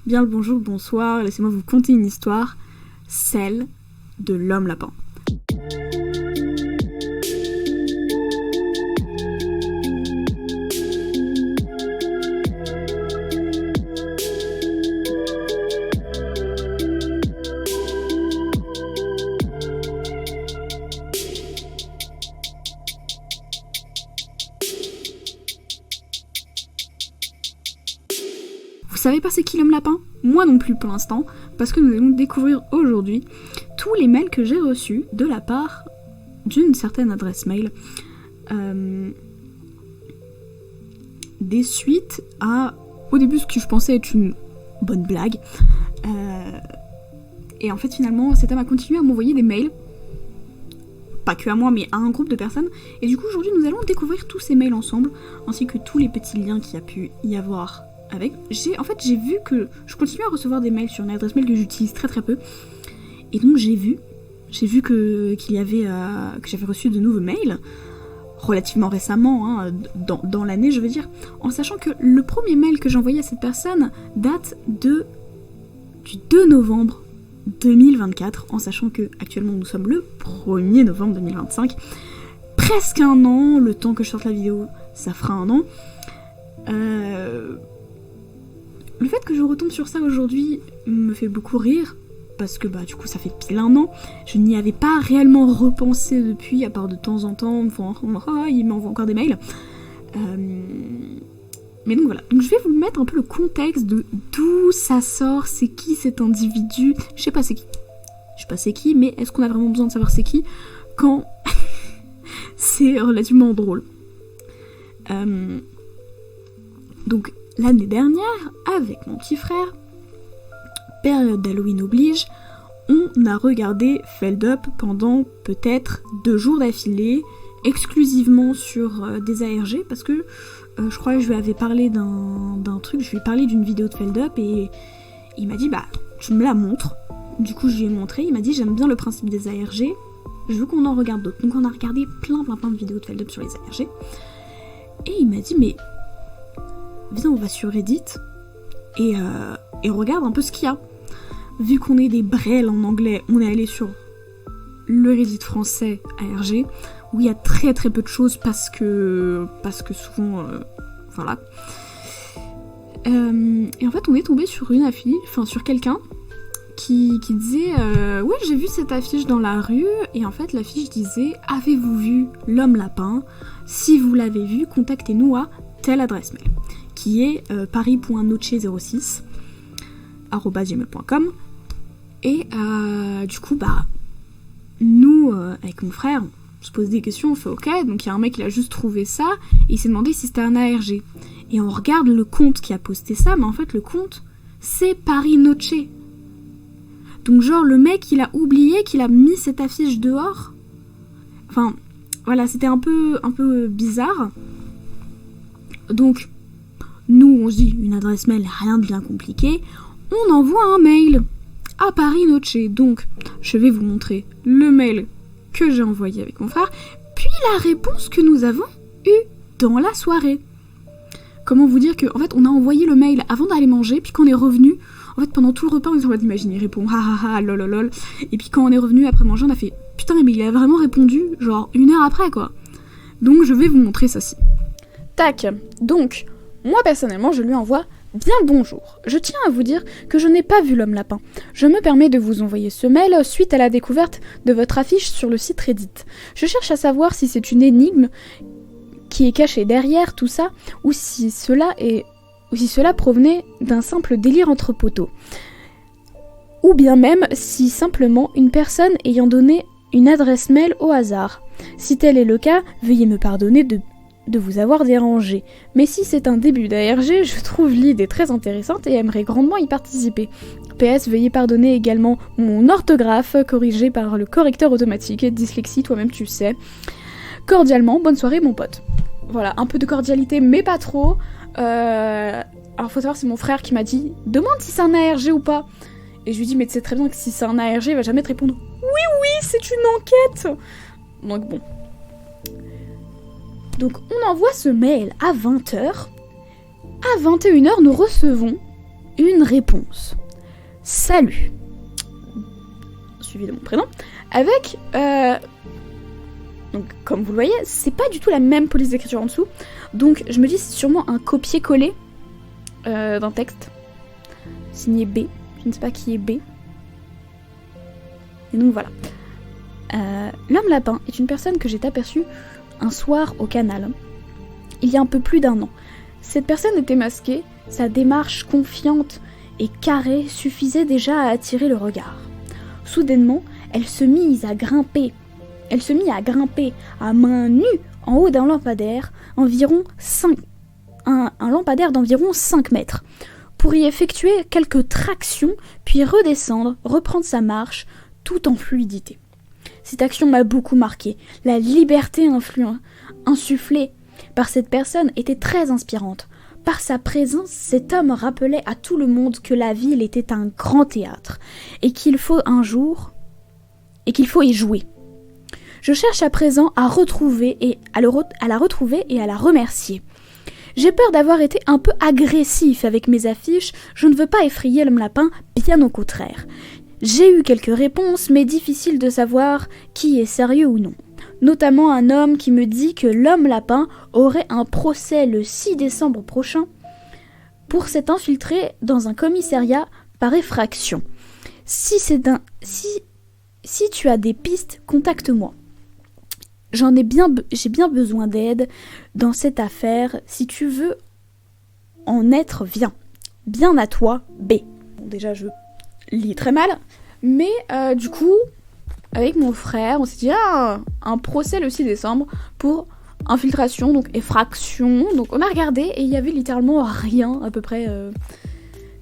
Bien le bonjour, le bonsoir, laissez-moi vous conter une histoire, celle de l'homme lapin. Vous savez pas c'est qui l'homme lapin ? Moi non plus pour l'instant, parce que nous allons découvrir aujourd'hui tous les mails que j'ai reçus de la part d'une certaine adresse mail. Des suites à, au début, ce que je pensais être une bonne blague. Et en fait finalement cette dame a continué à m'envoyer des mails. Pas que à moi, mais à un groupe de personnes. Et du coup aujourd'hui nous allons découvrir tous ces mails ensemble, ainsi que tous les petits liens qu'il y a pu y avoir avec. J'ai vu que je continue à recevoir des mails sur une adresse mail que j'utilise très très peu. Et donc j'ai vu que j'avais reçu de nouveaux mails relativement récemment, dans l'année je veux dire, en sachant que le premier mail que j'ai envoyé à cette personne date du 2 novembre 2024, en sachant que actuellement nous sommes le 1er novembre 2025. Presque un an, le temps que je sorte la vidéo, ça fera un an. Le fait que je retombe sur ça aujourd'hui me fait beaucoup rire, parce que du coup ça fait pile un an, je n'y avais pas réellement repensé depuis, à part de temps en temps, il m'envoie encore des mails. Mais donc voilà, donc je vais vous mettre un peu le contexte de d'où ça sort, c'est qui cet individu, je sais pas c'est qui, mais est-ce qu'on a vraiment besoin de savoir c'est qui quand c'est relativement drôle. Donc l'année dernière, avec mon petit frère, période d'Halloween oblige, on a regardé Feld Up pendant peut-être 2 jours d'affilée, exclusivement sur des ARG, parce que je crois que je lui avais parlé d'un truc, je lui ai parlé d'une vidéo de Feld Up, et il m'a dit tu me la montres. Du coup je lui ai montré, il m'a dit j'aime bien le principe des ARG, je veux qu'on en regarde d'autres. Donc on a regardé plein de vidéos de Feld Up sur les ARG, et il m'a dit mais viens on va sur Reddit et on regarde un peu ce qu'il y a. Vu qu'on est des brels en anglais, on est allé sur le Reddit français ARG, où il y a très très peu de choses parce que souvent voilà. Et en fait on est tombé sur une affiche, sur quelqu'un qui disait ouais j'ai vu cette affiche dans la rue, et en fait l'affiche disait avez-vous vu l'homme lapin? Si vous l'avez vu, contactez-nous à telle adresse mail, qui est paris.noche06@gmail.com. Et du coup nous avec mon frère on se pose des questions, on fait ok, donc il y a un mec qui a juste trouvé ça et il s'est demandé si c'était un ARG, et on regarde le compte qui a posté ça, mais en fait le compte c'est Paris Noche, donc genre le mec il a oublié qu'il a mis cette affiche dehors. Enfin voilà, c'était un peu bizarre. Donc nous on se dit une adresse mail, rien de bien compliqué, on envoie un mail à Paris Noche. Donc je vais vous montrer le mail que j'ai envoyé avec mon frère, puis la réponse que nous avons eue dans la soirée. Comment vous dire que en fait on a envoyé le mail avant d'aller manger, puis quand on est revenu, en fait pendant tout le repas on s'est en train d'imaginer, il répond ha lol, et puis quand on est revenu après manger on a fait putain mais il a vraiment répondu genre 1 heure après quoi. Donc je vais vous montrer ça ci. Tac, donc moi personnellement je lui envoie bien le bonjour. Je tiens à vous dire que je n'ai pas vu l'homme lapin. Je me permets de vous envoyer ce mail suite à la découverte de votre affiche sur le site Reddit. Je cherche à savoir si c'est une énigme qui est cachée derrière tout ça, ou si cela provenait d'un simple délire entre poteaux. Ou bien même si simplement une personne ayant donné une adresse mail au hasard. Si tel est le cas, veuillez me pardonner de vous avoir dérangé. Mais si c'est un début d'ARG, je trouve l'idée très intéressante et aimerais grandement y participer. PS, veuillez pardonner également mon orthographe corrigé par le correcteur automatique. Dyslexie, toi-même tu sais. Cordialement, bonne soirée mon pote. Voilà, un peu de cordialité mais pas trop. Alors faut savoir, c'est mon frère qui m'a dit « Demande si c'est un ARG ou pas ». Et je lui dis « Mais tu sais très bien que si c'est un ARG, il va jamais te répondre « Oui, c'est une enquête ». Donc bon. Donc on envoie ce mail à 20h. À 21h, nous recevons une réponse. Salut. Suivi de mon prénom. Avec... donc, comme vous le voyez, c'est pas du tout la même police d'écriture en dessous. Donc, je me dis c'est sûrement un copier-coller d'un texte. Signé B. Je ne sais pas qui est B. Et donc, voilà. L'homme lapin est une personne que j'ai aperçue un soir au canal, il y a un peu plus d'1 an. Cette personne était masquée, sa démarche confiante et carrée suffisait déjà à attirer le regard. Soudainement, elle se mit à grimper à main nue en haut d'un lampadaire, un lampadaire d'environ 5 mètres, pour y effectuer quelques tractions, puis redescendre, reprendre sa marche, tout en fluidité. Cette action m'a beaucoup marqué. La liberté insufflée par cette personne était très inspirante. Par sa présence, cet homme rappelait à tout le monde que la ville était un grand théâtre et qu'il faut y jouer. Je cherche à présent à la retrouver et à la remercier. J'ai peur d'avoir été un peu agressif avec mes affiches, je ne veux pas effrayer l'homme lapin, bien au contraire. J'ai eu quelques réponses, mais difficile de savoir qui est sérieux ou non. Notamment un homme qui me dit que l'homme lapin aurait un procès le 6 décembre prochain pour s'être infiltré dans un commissariat par effraction. Si tu as des pistes, contacte-moi. J'ai bien besoin d'aide dans cette affaire. Si tu veux en être, viens. Bien à toi, B. Bon, déjà, je lis très mal, mais du coup, avec mon frère, on s'est dit un procès le 6 décembre pour infiltration, donc effraction. Donc on a regardé et il y avait littéralement rien à peu près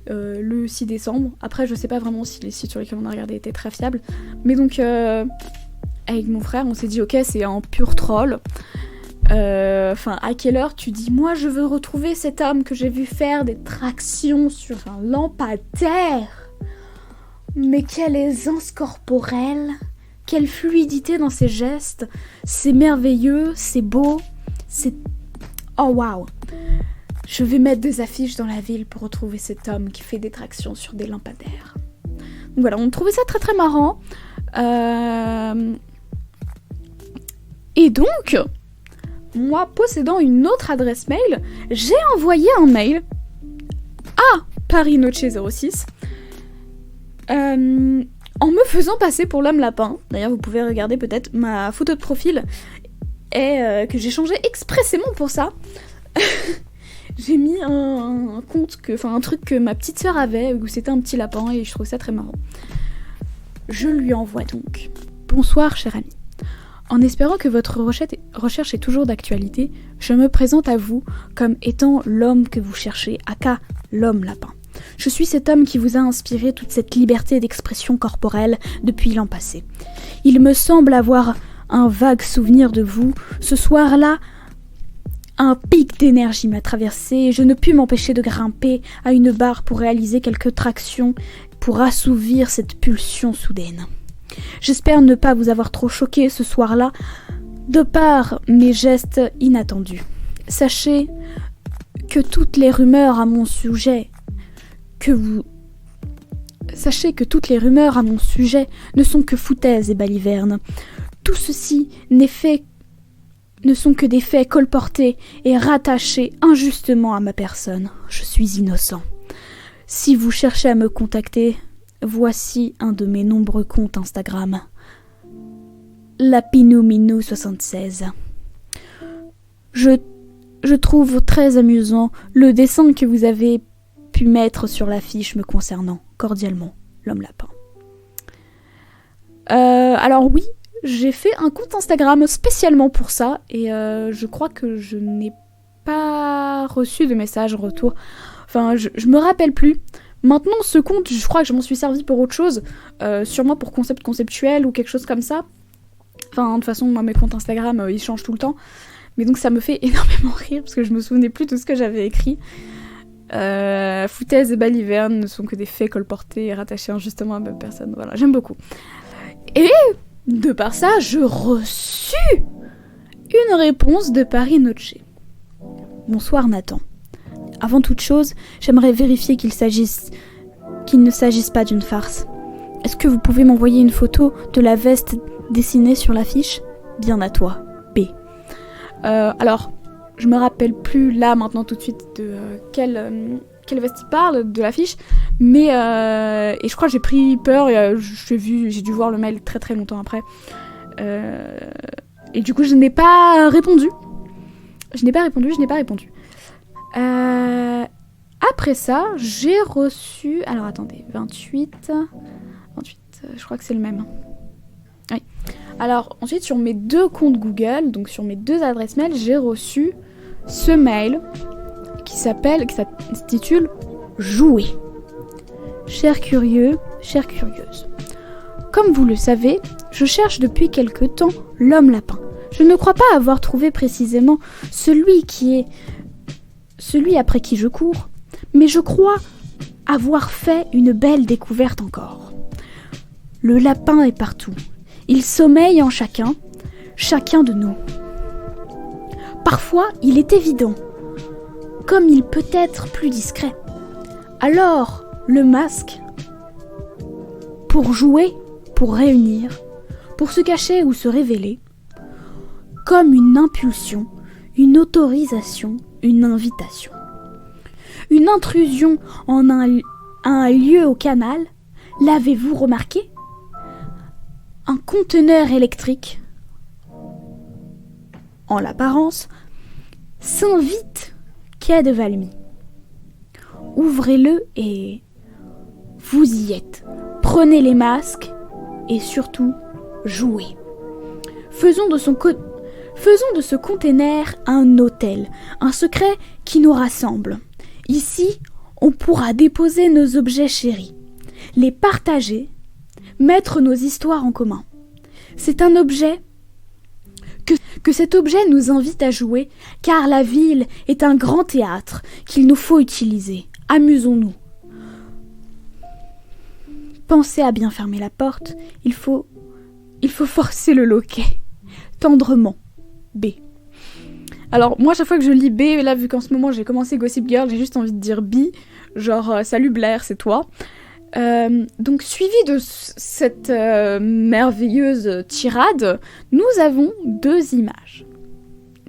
le 6 décembre. Après, je sais pas vraiment si les sites sur lesquels on a regardé étaient très fiables, mais donc avec mon frère, on s'est dit ok, c'est un pur troll. À quelle heure tu dis moi je veux retrouver cet homme que j'ai vu faire des tractions sur un lampadaire? Mais quelle aisance corporelle, quelle fluidité dans ses gestes, c'est merveilleux, c'est beau, c'est... Oh waouh! Je vais mettre des affiches dans la ville pour retrouver cet homme qui fait des tractions sur des lampadaires. Donc voilà, on trouvait ça très très marrant. Et donc, moi possédant une autre adresse mail, j'ai envoyé un mail à ParisNoche06 en me faisant passer pour l'homme lapin. D'ailleurs, vous pouvez regarder peut-être ma photo de profil et que j'ai changé expressément pour ça. J'ai mis un truc que ma petite sœur avait où c'était un petit lapin et je trouve ça très marrant. Je lui envoie donc. Bonsoir, cher ami. En espérant que votre recherche est toujours d'actualité, je me présente à vous comme étant l'homme que vous cherchez, aka l'homme lapin. Je suis cet homme qui vous a inspiré toute cette liberté d'expression corporelle depuis l'an passé. Il me semble avoir un vague souvenir de vous. Ce soir-là, un pic d'énergie m'a traversé et je ne pus m'empêcher de grimper à une barre pour réaliser quelques tractions pour assouvir cette pulsion soudaine. J'espère ne pas vous avoir trop choqué ce soir-là de par mes gestes inattendus. Sachez que toutes les rumeurs à mon sujet ne sont que foutaises et balivernes. Tout ceci ne sont que des faits colportés et rattachés injustement à ma personne. Je suis innocent. Si vous cherchez à me contacter, voici un de mes nombreux comptes Instagram. Lapinouminou76. Je trouve très amusant le dessin que vous avez pu mettre sur l'affiche me concernant. Cordialement, l'homme lapin. Alors oui, j'ai fait un compte Instagram spécialement pour ça et je crois que je n'ai pas reçu de message en retour. Enfin, je me rappelle plus. Maintenant, ce compte, je crois que je m'en suis servi pour autre chose, sûrement pour concept conceptuel ou quelque chose comme ça. Enfin, de toute façon, moi, mes comptes Instagram, ils changent tout le temps. Mais donc, ça me fait énormément rire, parce que je me souvenais plus de ce que j'avais écrit. Foutaises et balivernes ne sont que des faits colportés et rattachés injustement à ma personne. Voilà, j'aime beaucoup. Et, de par ça, je reçus une réponse de Paris Noche. Bonsoir Nathan. Avant toute chose, j'aimerais vérifier qu'il ne s'agisse pas d'une farce. Est-ce que vous pouvez m'envoyer une photo de la veste dessinée sur l'affiche ? Bien à toi, B. Alors, je me rappelle plus là maintenant tout de suite de quelle veste il parle de l'affiche, mais et je crois que j'ai pris peur et j'ai dû voir le mail très très longtemps après. Et du coup, je n'ai pas répondu. Après ça, j'ai reçu... Alors attendez, 28, je crois que c'est le même. Oui. Alors ensuite, sur mes 2 comptes Google, donc sur mes 2 adresses mail, j'ai reçu ce mail qui s'intitule « Jouer ». Chers curieux, chères curieuses. Comme vous le savez, je cherche depuis quelque temps l'homme lapin. Je ne crois pas avoir trouvé précisément celui après qui je cours, mais je crois avoir fait une belle découverte encore. Le lapin est partout. Il sommeille en chacun de nous. Parfois, il est évident, comme il peut être plus discret. Alors, le masque, pour jouer, pour réunir, pour se cacher ou se révéler, comme une impulsion, une autorisation, une invitation. Une intrusion en un lieu au canal, l'avez-vous remarqué ? Un conteneur électrique, en l'apparence, s'invite quai de Valmy. Ouvrez-le et vous y êtes. Prenez les masques et surtout jouez. Faisons de ce conteneur un hôtel, un secret qui nous rassemble. Ici, on pourra déposer nos objets chéris, les partager, mettre nos histoires en commun. C'est un objet que cet objet nous invite à jouer, car la ville est un grand théâtre qu'il nous faut utiliser. Amusons-nous. Pensez à bien fermer la porte, il faut forcer le loquet, tendrement. B. Alors moi chaque fois que je lis B, là vu qu'en ce moment j'ai commencé Gossip Girl, j'ai juste envie de dire B, genre salut Blair, c'est toi. Donc suivi de cette merveilleuse tirade, nous avons 2 images.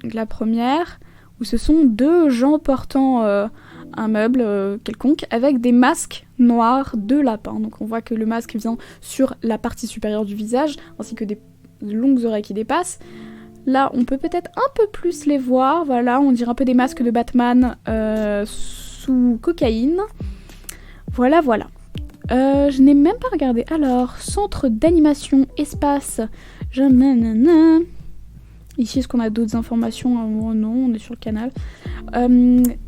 Donc, la première, où ce sont 2 gens portant un meuble quelconque avec des masques noirs de lapin. Donc on voit que le masque vient sur la partie supérieure du visage, ainsi que des longues oreilles qui dépassent. Là, on peut peut-être un peu plus les voir. Voilà, on dirait un peu des masques de Batman sous cocaïne. Voilà. Je n'ai même pas regardé. Alors, centre d'animation, espace. Ici, est-ce qu'on a d'autres informations ? Non, on est sur le canal.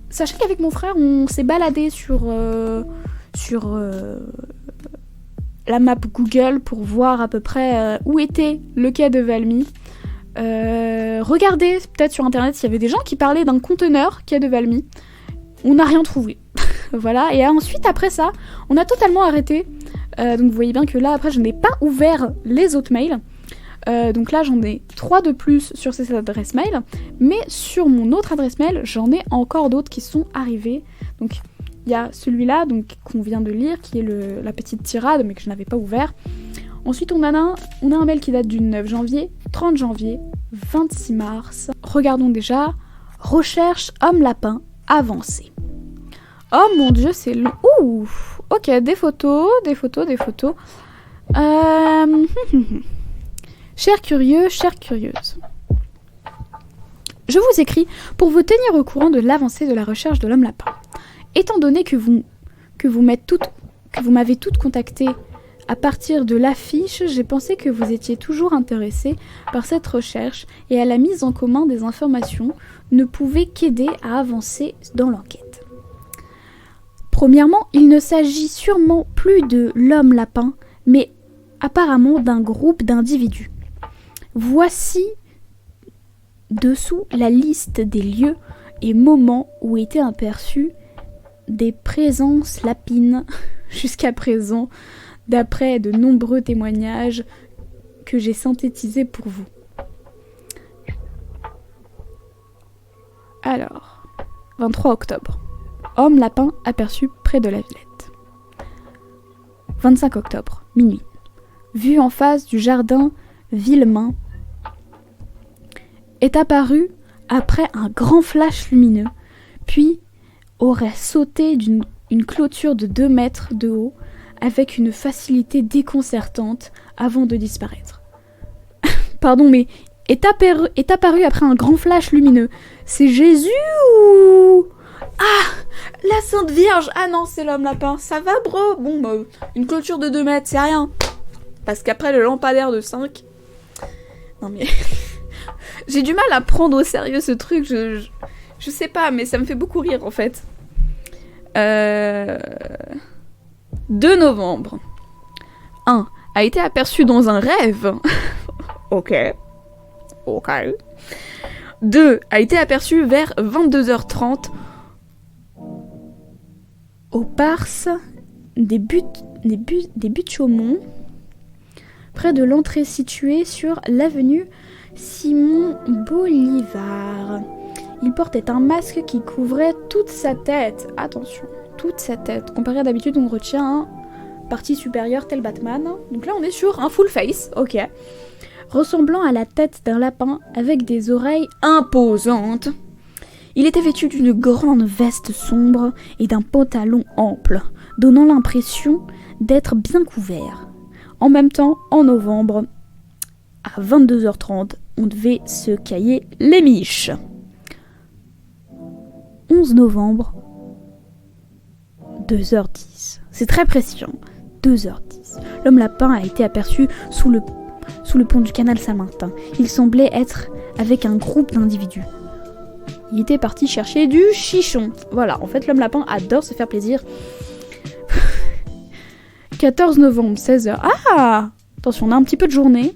Sachez qu'avec mon frère, on s'est baladé sur la map Google pour voir à peu près où était le quai de Valmy. Regardez peut-être sur internet s'il y avait des gens qui parlaient d'un conteneur quai de Valmy. On n'a rien trouvé. Voilà, et ensuite après ça, on a totalement arrêté. Donc vous voyez bien que là après je n'ai pas ouvert les autres mails. Donc là j'en ai 3 de plus sur cette adresse mail, mais sur mon autre adresse mail, j'en ai encore d'autres qui sont arrivés. Donc il y a celui-là donc qu'on vient de lire, qui est la petite tirade, mais que je n'avais pas ouvert. Ensuite on a un mail qui date du 9 janvier, 30 janvier, 26 mars. Regardons déjà. Recherche homme lapin avancé. Oh mon dieu, c'est long. Ouh, ok, des photos. Chers curieux, chères curieuses. Je vous écris pour vous tenir au courant de l'avancée de la recherche de l'homme lapin. Étant donné que vous m'avez toutes contactées à partir de l'affiche, j'ai pensé que vous étiez toujours intéressés par cette recherche et à la mise en commun des informations ne pouvait qu'aider à avancer dans l'enquête. Premièrement, il ne s'agit sûrement plus de l'homme lapin, mais apparemment d'un groupe d'individus. Voici dessous la liste des lieux et moments où étaient aperçues des présences lapines jusqu'à présent, d'après de nombreux témoignages que j'ai synthétisés pour vous. Alors, 23 octobre. Homme lapin aperçu près de la Villette. 25 octobre, minuit. Vue en face du jardin Villemain est apparu après un grand flash lumineux, puis aurait sauté d'une clôture de 2 mètres de haut avec une facilité déconcertante avant de disparaître. Pardon, mais est apparu après un grand flash lumineux. C'est Jésus ou... Ah, la Sainte Vierge. Ah non, c'est l'homme lapin. Ça va, bro? Bon, bah, une clôture de 2 mètres, c'est rien. Parce qu'après le lampadaire de 5... Non mais... J'ai du mal à prendre au sérieux ce truc. Je sais pas, mais ça me fait beaucoup rire, en fait. 2 novembre. 1. A été aperçu dans un rêve. Ok. 2. A été aperçu vers 22h30 au Pars des Buttes-Chaumont, près de l'entrée située sur l'avenue Simon Bolivar. Il portait un masque qui couvrait toute sa tête. Attention, toute sa tête. Comparé à d'habitude, on retient partie supérieure tel Batman. Donc là, on est sur un full face, ok. Ressemblant à la tête d'un lapin avec des oreilles imposantes. Il était vêtu d'une grande veste sombre et d'un pantalon ample, donnant l'impression d'être bien couvert. En même temps, en novembre, à 22h30, on devait se cailler les miches. 11 novembre, 2h10. C'est très précis, 2h10. L'homme lapin a été aperçu sous le pont du canal Saint-Martin. Il semblait être avec un groupe d'individus. Il était parti chercher du chichon. Voilà, en fait, l'homme lapin adore se faire plaisir. 14 novembre, 16h. Ah! Attention, on a un petit peu de journée.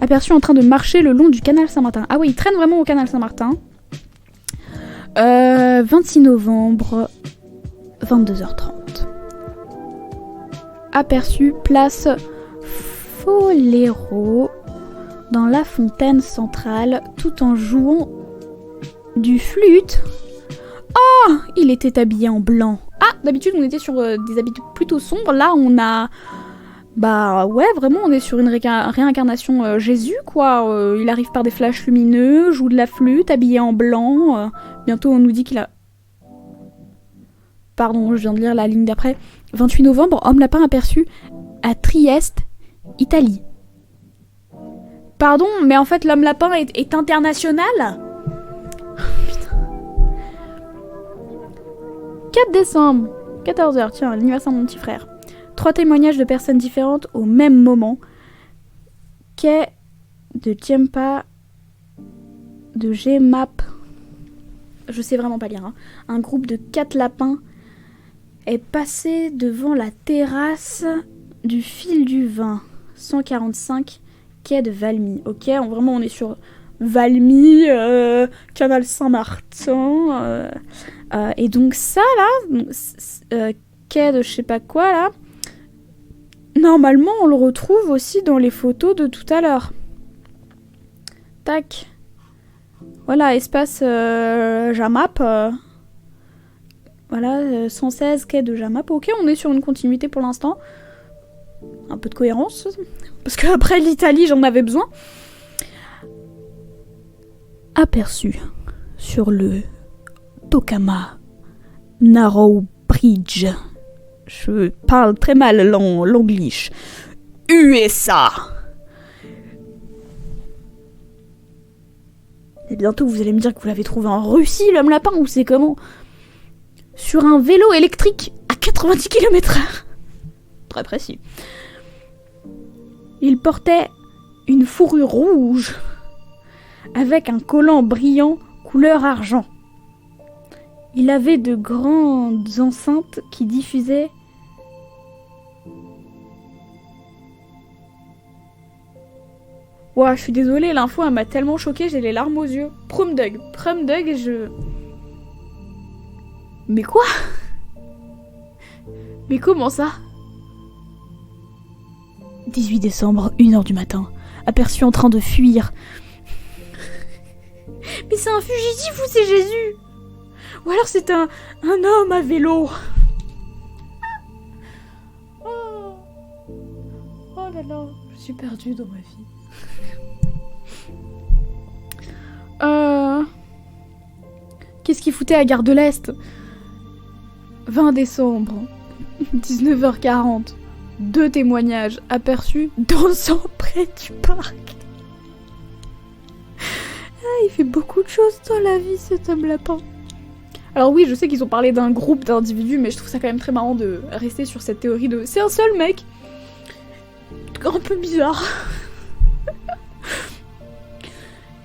Aperçu en train de marcher le long du canal Saint-Martin. Ah oui, il traîne vraiment au canal Saint-Martin. 26 novembre, 22h30. Aperçu place Foléro dans la fontaine centrale tout en jouant du flûte. Oh, il était habillé en blanc. Ah, d'habitude on était sur des habits plutôt sombres. Là on a... Bah ouais, vraiment on est sur une réincarnation Jésus quoi. Il arrive par des flashs lumineux, joue de la flûte, habillé en blanc. Bientôt on nous dit qu'il a... Pardon, je viens de lire la ligne d'après. 28 novembre, homme lapin aperçu à Trieste, Italie. Pardon, mais en fait l'homme lapin est international. 4 décembre, 14h, tiens, l'anniversaire de mon petit frère. 3 témoignages de personnes différentes au même moment. Quai de Tiempa, de Gmap, je sais vraiment pas lire, hein. Un groupe de 4 lapins est passé devant la terrasse du Fil du Vin, 145, quai de Valmy. Ok, vraiment on est sur Valmy, canal Saint-Martin, et donc ça là, quai de je sais pas quoi là, normalement on le retrouve aussi dans les photos de tout à l'heure. Tac. Voilà, espace Jamap. Voilà, 116 quai de Jamap. Ok, on est sur une continuité pour l'instant. Un peu de cohérence. Parce qu'après l'Italie, j'en avais besoin. Aperçu sur le Tokama Narrow Bridge. Je parle très mal l'anglish. USA. Et bientôt vous allez me dire que vous l'avez trouvé en Russie, l'homme lapin, ou c'est comment? Sur un vélo électrique à 90 km/h. Très précis. Il portait une fourrure rouge avec un collant brillant couleur argent. Il avait de grandes enceintes qui diffusaient ouah, je suis désolée, l'info elle m'a tellement choquée, j'ai les larmes aux yeux. Prumdug, et je... Mais quoi? Mais comment ça? 18 décembre, 1h du matin. Aperçu en train de fuir. Mais c'est un fugitif ou c'est Jésus? Ou alors c'est un homme à vélo. Oh là là, je suis perdue dans ma vie. Qu'est-ce qu'il foutait à Gare de l'Est ? 20 décembre, 19h40. 2 témoignages aperçus dansant près du parc. Ah, il fait beaucoup de choses dans la vie, cet homme lapin. Alors oui, je sais qu'ils ont parlé d'un groupe d'individus, mais je trouve ça quand même très marrant de rester sur cette théorie de c'est un seul mec. Un peu bizarre.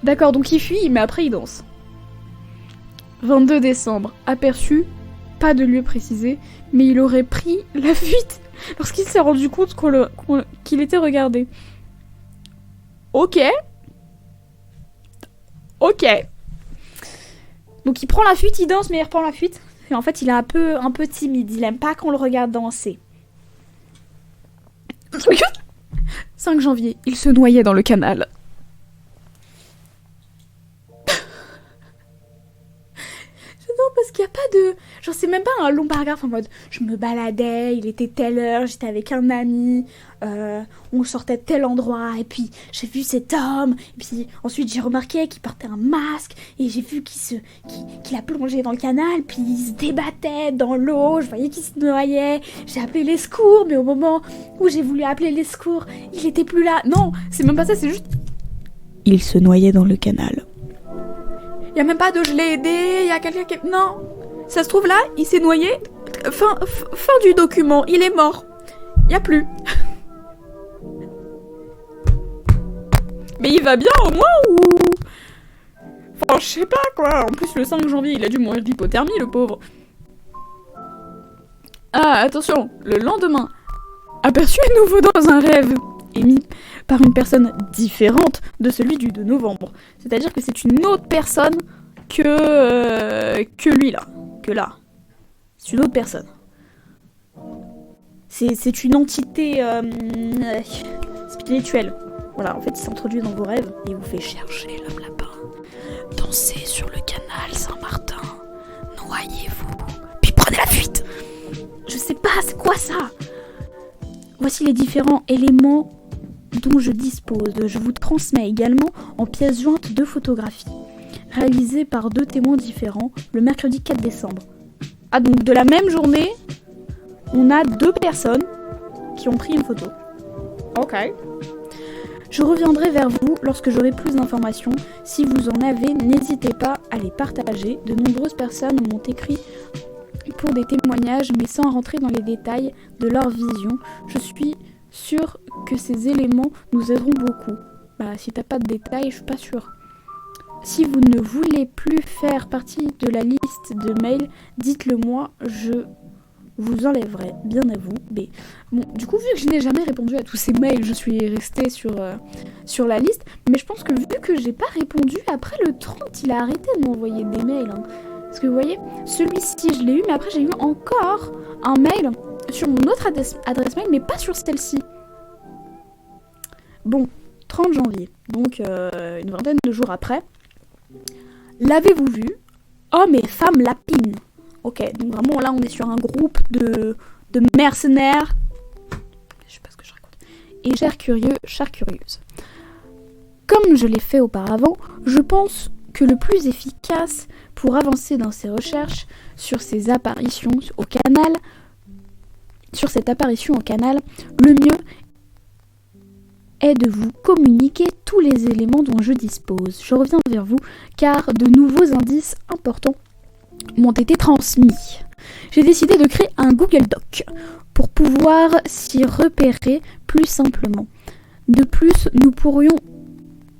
D'accord, donc il fuit, mais après il danse. 22 décembre, aperçu, pas de lieu précisé, mais il aurait pris la fuite lorsqu'il s'est rendu compte qu'il était regardé. Ok. Donc il prend la fuite, il danse, mais il reprend la fuite. Et en fait, il est un peu timide, il aime pas qu'on le regarde danser. 5 janvier, il se noyait dans le canal. Non, parce qu'il n'y a pas de... Genre, c'est même pas un long paragraphe en mode je me baladais, il était telle heure, j'étais avec un ami, on sortait de tel endroit, et puis j'ai vu cet homme, et puis ensuite j'ai remarqué qu'il portait un masque, et j'ai vu qu'il a plongé dans le canal, puis il se débattait dans l'eau, je voyais qu'il se noyait, j'ai appelé les secours, mais au moment où j'ai voulu appeler les secours, il était plus là. Non, c'est même pas ça, c'est juste... Il se noyait dans le canal. Y a même pas de je l'ai aidé, y a quelqu'un qui... Non, ça se trouve là, il s'est noyé, fin du document, il est mort. Y a plus. Mais il va bien au moins ou... Enfin, je sais pas quoi, en plus le 5 janvier, il a dû mourir d'hypothermie, le pauvre. Ah, attention, le lendemain, aperçu à nouveau dans un rêve, émis par une personne différente de celui du 2 novembre. C'est-à-dire que c'est une autre personne que lui, là. Que là. C'est une autre personne. C'est une entité spirituelle. Voilà, en fait, il s'introduit dans vos rêves et il vous fait chercher l'homme lapin. Dansez sur le canal Saint-Martin. Noyez-vous. Puis prenez la fuite. Je sais pas, c'est quoi ça ? Voici les différents éléments dont je dispose. Je vous transmets également en pièces jointes 2 photographies, réalisées par 2 témoins différents, le mercredi 4 décembre. Ah, donc de la même journée, on a 2 personnes qui ont pris une photo. Ok. Je reviendrai vers vous lorsque j'aurai plus d'informations. Si vous en avez, n'hésitez pas à les partager. De nombreuses personnes m'ont écrit pour des témoignages, mais sans rentrer dans les détails de leur vision. Je suis sûre que ces éléments nous aideront beaucoup. Bah, si t'as pas de détails, je suis pas sûre. Si vous ne voulez plus faire partie de la liste de mails, dites-le moi, je vous enlèverai. Bien à vous, B. Bon, du coup, vu que je n'ai jamais répondu à tous ces mails, je suis restée sur la liste, mais je pense que vu que j'ai pas répondu, après le 30, il a arrêté de m'envoyer des mails. Hein. Parce que vous voyez, celui-ci, je l'ai eu, mais après j'ai eu encore un mail sur mon autre adresse mail, mais pas sur celle-ci. Bon, 30 janvier, donc une vingtaine de jours après. L'avez-vous vu ? Hommes et femmes lapines. Ok, donc vraiment là on est sur un groupe de mercenaires. Je sais pas ce que je raconte. Et chers curieux, chères curieuses. Comme je l'ai fait auparavant, je pense que le plus efficace pour avancer dans ces recherches sur ces apparitions au canal, le mieux est de vous communiquer tous les éléments dont je dispose. Je reviens vers vous car de nouveaux indices importants m'ont été transmis. J'ai décidé de créer un Google Doc pour pouvoir s'y repérer plus simplement. De plus, nous pourrions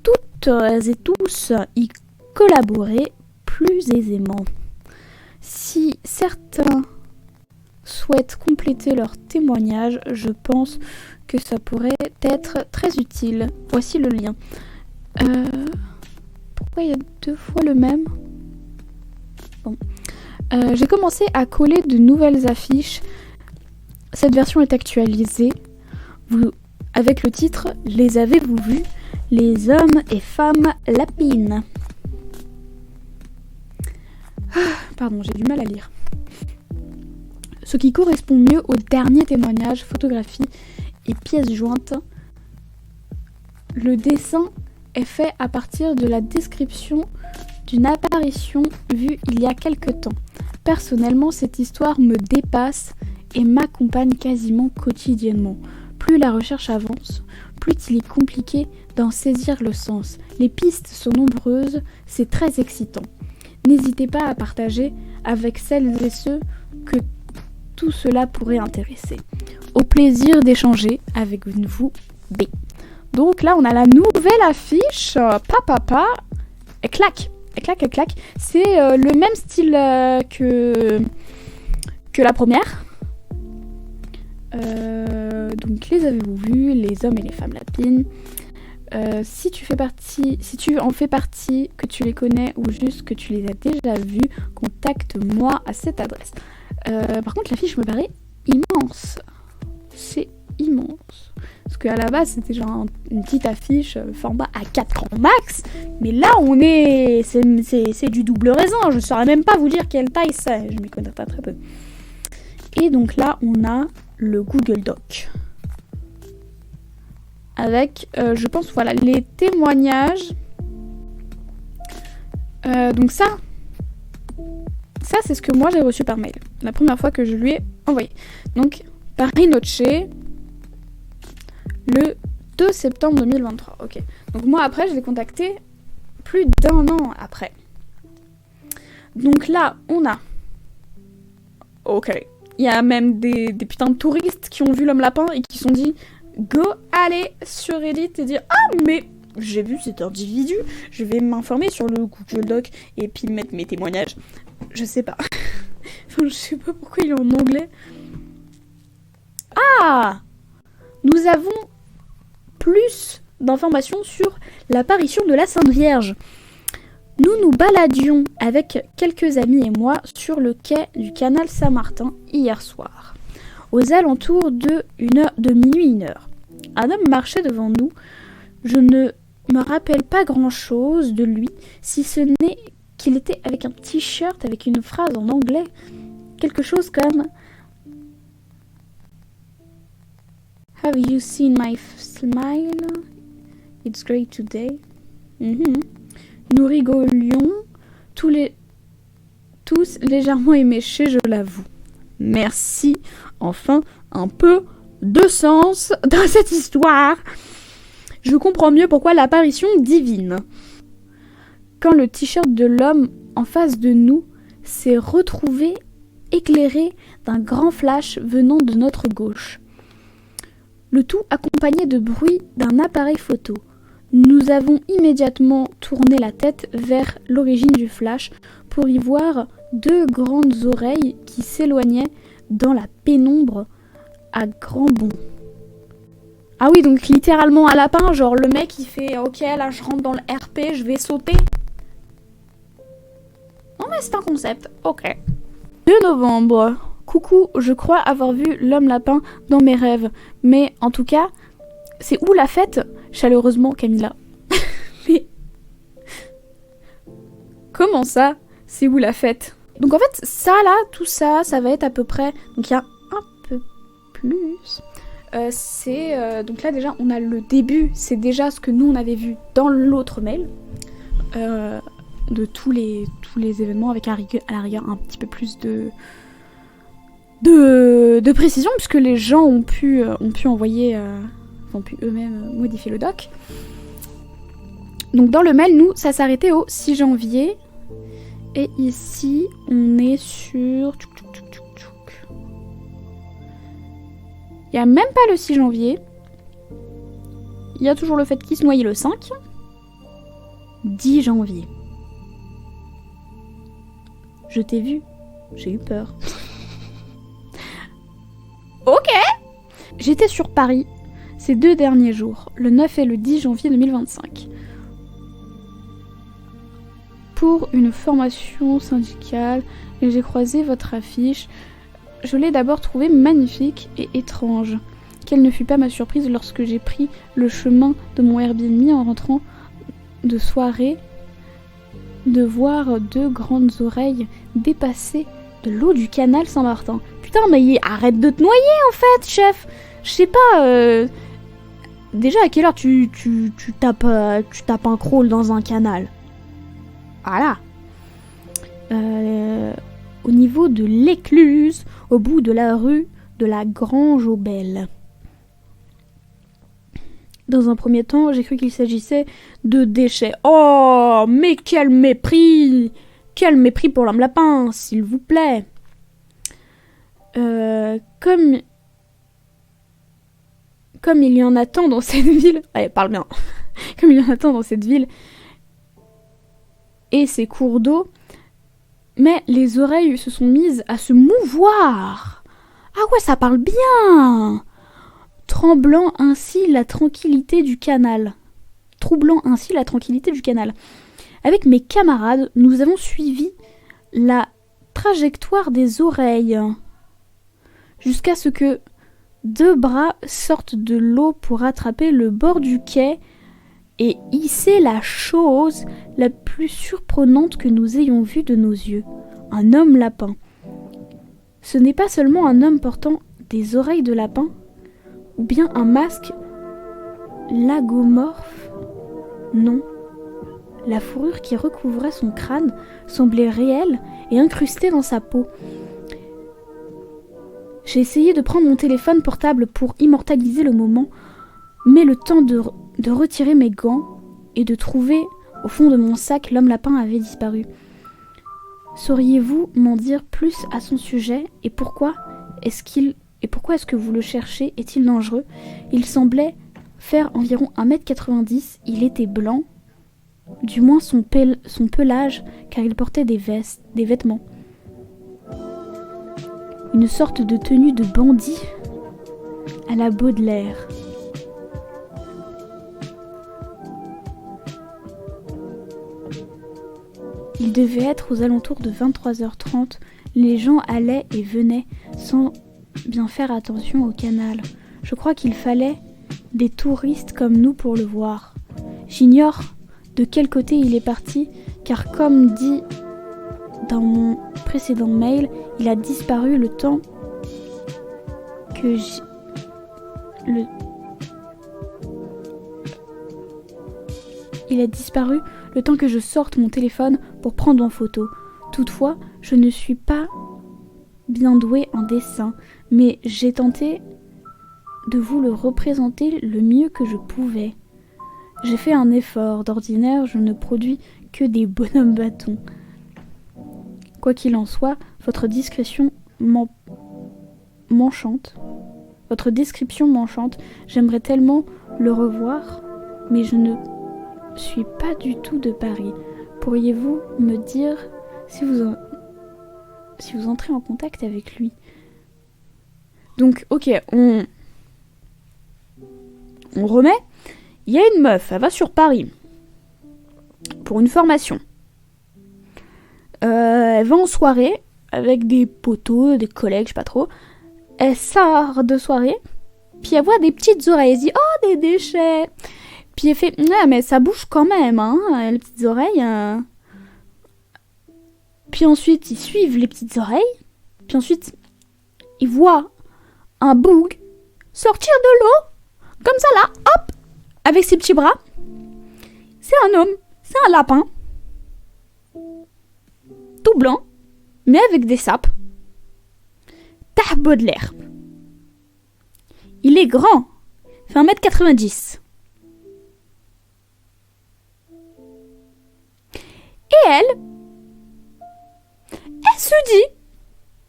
toutes et tous y collaborer plus aisément. Si certains souhaitent compléter leur témoignage, je pense que ça pourrait être très utile. Voici le lien. Pourquoi il y a 2 fois le même ? Bon. J'ai commencé à coller de nouvelles affiches. Cette version est actualisée avec le titre « Les avez-vous vus ? Les hommes et femmes lapines ». Pardon, j'ai du mal à lire. Ce qui correspond mieux aux derniers témoignages, photographies et pièces jointes. Le dessin est fait à partir de la description d'une apparition vue il y a quelque temps. Personnellement, cette histoire me dépasse et m'accompagne quasiment quotidiennement. Plus la recherche avance, plus il est compliqué d'en saisir le sens. Les pistes sont nombreuses, c'est très excitant. N'hésitez pas à partager avec celles et ceux que tout cela pourrait intéresser. Au plaisir d'échanger avec vous, B. Donc là, on a la nouvelle affiche. Elle claque. C'est le même style que la première. Donc les avez-vous vus, les hommes et les femmes lapines. Si tu en fais partie, que tu les connais ou juste que tu les as déjà vus, contacte-moi à cette adresse. Par contre, l'affiche me paraît immense. C'est immense. Parce qu'à la base, c'était genre une petite affiche format A4 grand max. Mais là, c'est du double raisin. Je ne saurais même pas vous dire quelle taille c'est. Je m'y connais pas très peu. Et donc là, on a le Google Doc. Avec, je pense, voilà, les témoignages. Donc ça, c'est ce que moi j'ai reçu par mail. La première fois que je lui ai envoyé. Donc, par Inoche, le 2 septembre 2023. Ok. Donc moi, après, je l'ai contacté plus d'1 an après. Donc là, on a... Ok. Il y a même des putains de touristes qui ont vu l'homme lapin et qui se sont dit... Go aller sur Reddit et dire ah mais j'ai vu cet individu, je vais m'informer sur le Google Doc et puis mettre mes témoignages. Je sais pas. Enfin, je sais pas pourquoi il est en anglais. Ah, nous avons plus d'informations sur l'apparition de la Sainte Vierge. Nous nous baladions avec quelques amis et moi sur le quai du canal Saint-Martin hier soir. Aux alentours de minuit 1h. Un homme marchait devant nous. Je ne me rappelle pas grand-chose de lui, si ce n'est qu'il était avec un t-shirt avec une phrase en anglais. Quelque chose comme « Have you seen my smile? It's great today. » Nous rigolions, tous légèrement éméchés, je l'avoue. Merci, enfin, un peu de sens dans cette histoire. Je comprends mieux pourquoi l'apparition divine. Quand le t-shirt de l'homme en face de nous s'est retrouvé éclairé d'un grand flash venant de notre gauche. Le tout accompagné de bruit d'un appareil photo. Nous avons immédiatement tourné la tête vers l'origine du flash pour y voir 2 grandes oreilles qui s'éloignaient dans la pénombre à grands bonds. Ah oui, donc littéralement un lapin, genre le mec il fait ok là je rentre dans le RP, je vais sauter. Non mais c'est un concept, ok. 2 novembre. Coucou, je crois avoir vu l'homme lapin dans mes rêves. Mais en tout cas, c'est où la fête? Chaleureusement Camilla. Mais... Comment ça? C'est où la fête? Donc en fait, ça là, tout ça, ça va être à peu près... Donc il y a un peu plus... donc là déjà, on a le début. C'est déjà ce que nous, on avait vu dans l'autre mail. De tous les événements avec à la rigueur un petit peu plus de précision, puisque les gens ont pu envoyer... ont pu eux-mêmes modifier le doc. Donc dans le mail, nous, ça s'arrêtait au 6 janvier. Et ici, on est sur... Il n'y a même pas le 6 janvier. Il y a toujours le fait qu'il se noie le 5. 10 janvier. Je t'ai vu. J'ai eu peur. Ok. J'étais sur Paris ces 2 derniers jours, le 9 et le 10 janvier 2025. Pour une formation syndicale, et j'ai croisé votre affiche. Je l'ai d'abord trouvée magnifique et étrange. Quelle ne fut pas ma surprise lorsque j'ai pris le chemin de mon Airbnb en rentrant de soirée de voir 2 grandes oreilles dépasser de l'eau du canal Saint-Martin. Putain, mais arrête de te noyer en fait, chef. Je sais pas. Déjà, à quelle heure tu tapes un crawl dans un canal? Voilà. Au niveau de l'écluse, au bout de la rue de la Grange aux Belles. Dans un premier temps, j'ai cru qu'il s'agissait de déchets. Oh, mais quel mépris! Quel mépris pour l'homme lapin, s'il vous plaît! Comme il y en a tant dans cette ville... Allez, parle bien. Comme il y en a tant dans cette ville et ses cours d'eau, mais les oreilles se sont mises à se mouvoir. Ah ouais, ça parle bien! Troublant ainsi la tranquillité du canal. Avec mes camarades, nous avons suivi la trajectoire des oreilles, jusqu'à ce que 2 bras sortent de l'eau pour attraper le bord du quai et hisser la chose la plus surprenante que nous ayons vue de nos yeux. Un homme lapin. Ce n'est pas seulement un homme portant des oreilles de lapin, ou bien un masque lagomorphe. Non. La fourrure qui recouvrait son crâne semblait réelle et incrustée dans sa peau. J'ai essayé de prendre mon téléphone portable pour immortaliser le moment, mais le temps de retirer mes gants et de trouver au fond de mon sac, l'homme lapin avait disparu. Sauriez-vous m'en dire plus à son sujet et pourquoi est-ce que vous le cherchez? Est-il dangereux? Il semblait faire environ 1m90, il était blanc, du moins son pelage, car il portait des vêtements. Une sorte de tenue de bandit à la Baudelaire. Il devait être aux alentours de 23h30. Les gens allaient et venaient sans bien faire attention au canal. Je crois qu'il fallait des touristes comme nous pour le voir. J'ignore de quel côté il est parti, car comme dit dans mon précédent mail, il a disparu le temps que je sorte mon téléphone pour prendre en photo. Toutefois, je ne suis pas bien douée en dessin, mais j'ai tenté de vous le représenter le mieux que je pouvais. J'ai fait un effort. D'ordinaire, je ne produis que des bonhommes bâtons. Quoi qu'il en soit, votre discrétion m'enchante. Votre description m'enchante. J'aimerais tellement le revoir, mais je ne suis pas du tout de Paris. Pourriez-vous me dire si vous entrez en contact avec lui? Donc, ok, on remet. Il y a une meuf, elle va sur Paris pour une formation. Elle va en soirée avec des potos, des collègues, je sais pas trop. Elle sort de soirée, puis elle voit des petites oreilles. Elle dit « Oh, des déchets !» Puis elle fait « Ouais, mais ça bouge quand même, hein, les petites oreilles. » Puis ensuite, ils suivent les petites oreilles. Puis ensuite, ils voient un boug sortir de l'eau, comme ça là, hop, avec ses petits bras. C'est un homme, c'est un lapin. Tout blanc, mais avec des sapes. T'as Baudelaire. Il est grand, il fait 1m90. Et elle se dit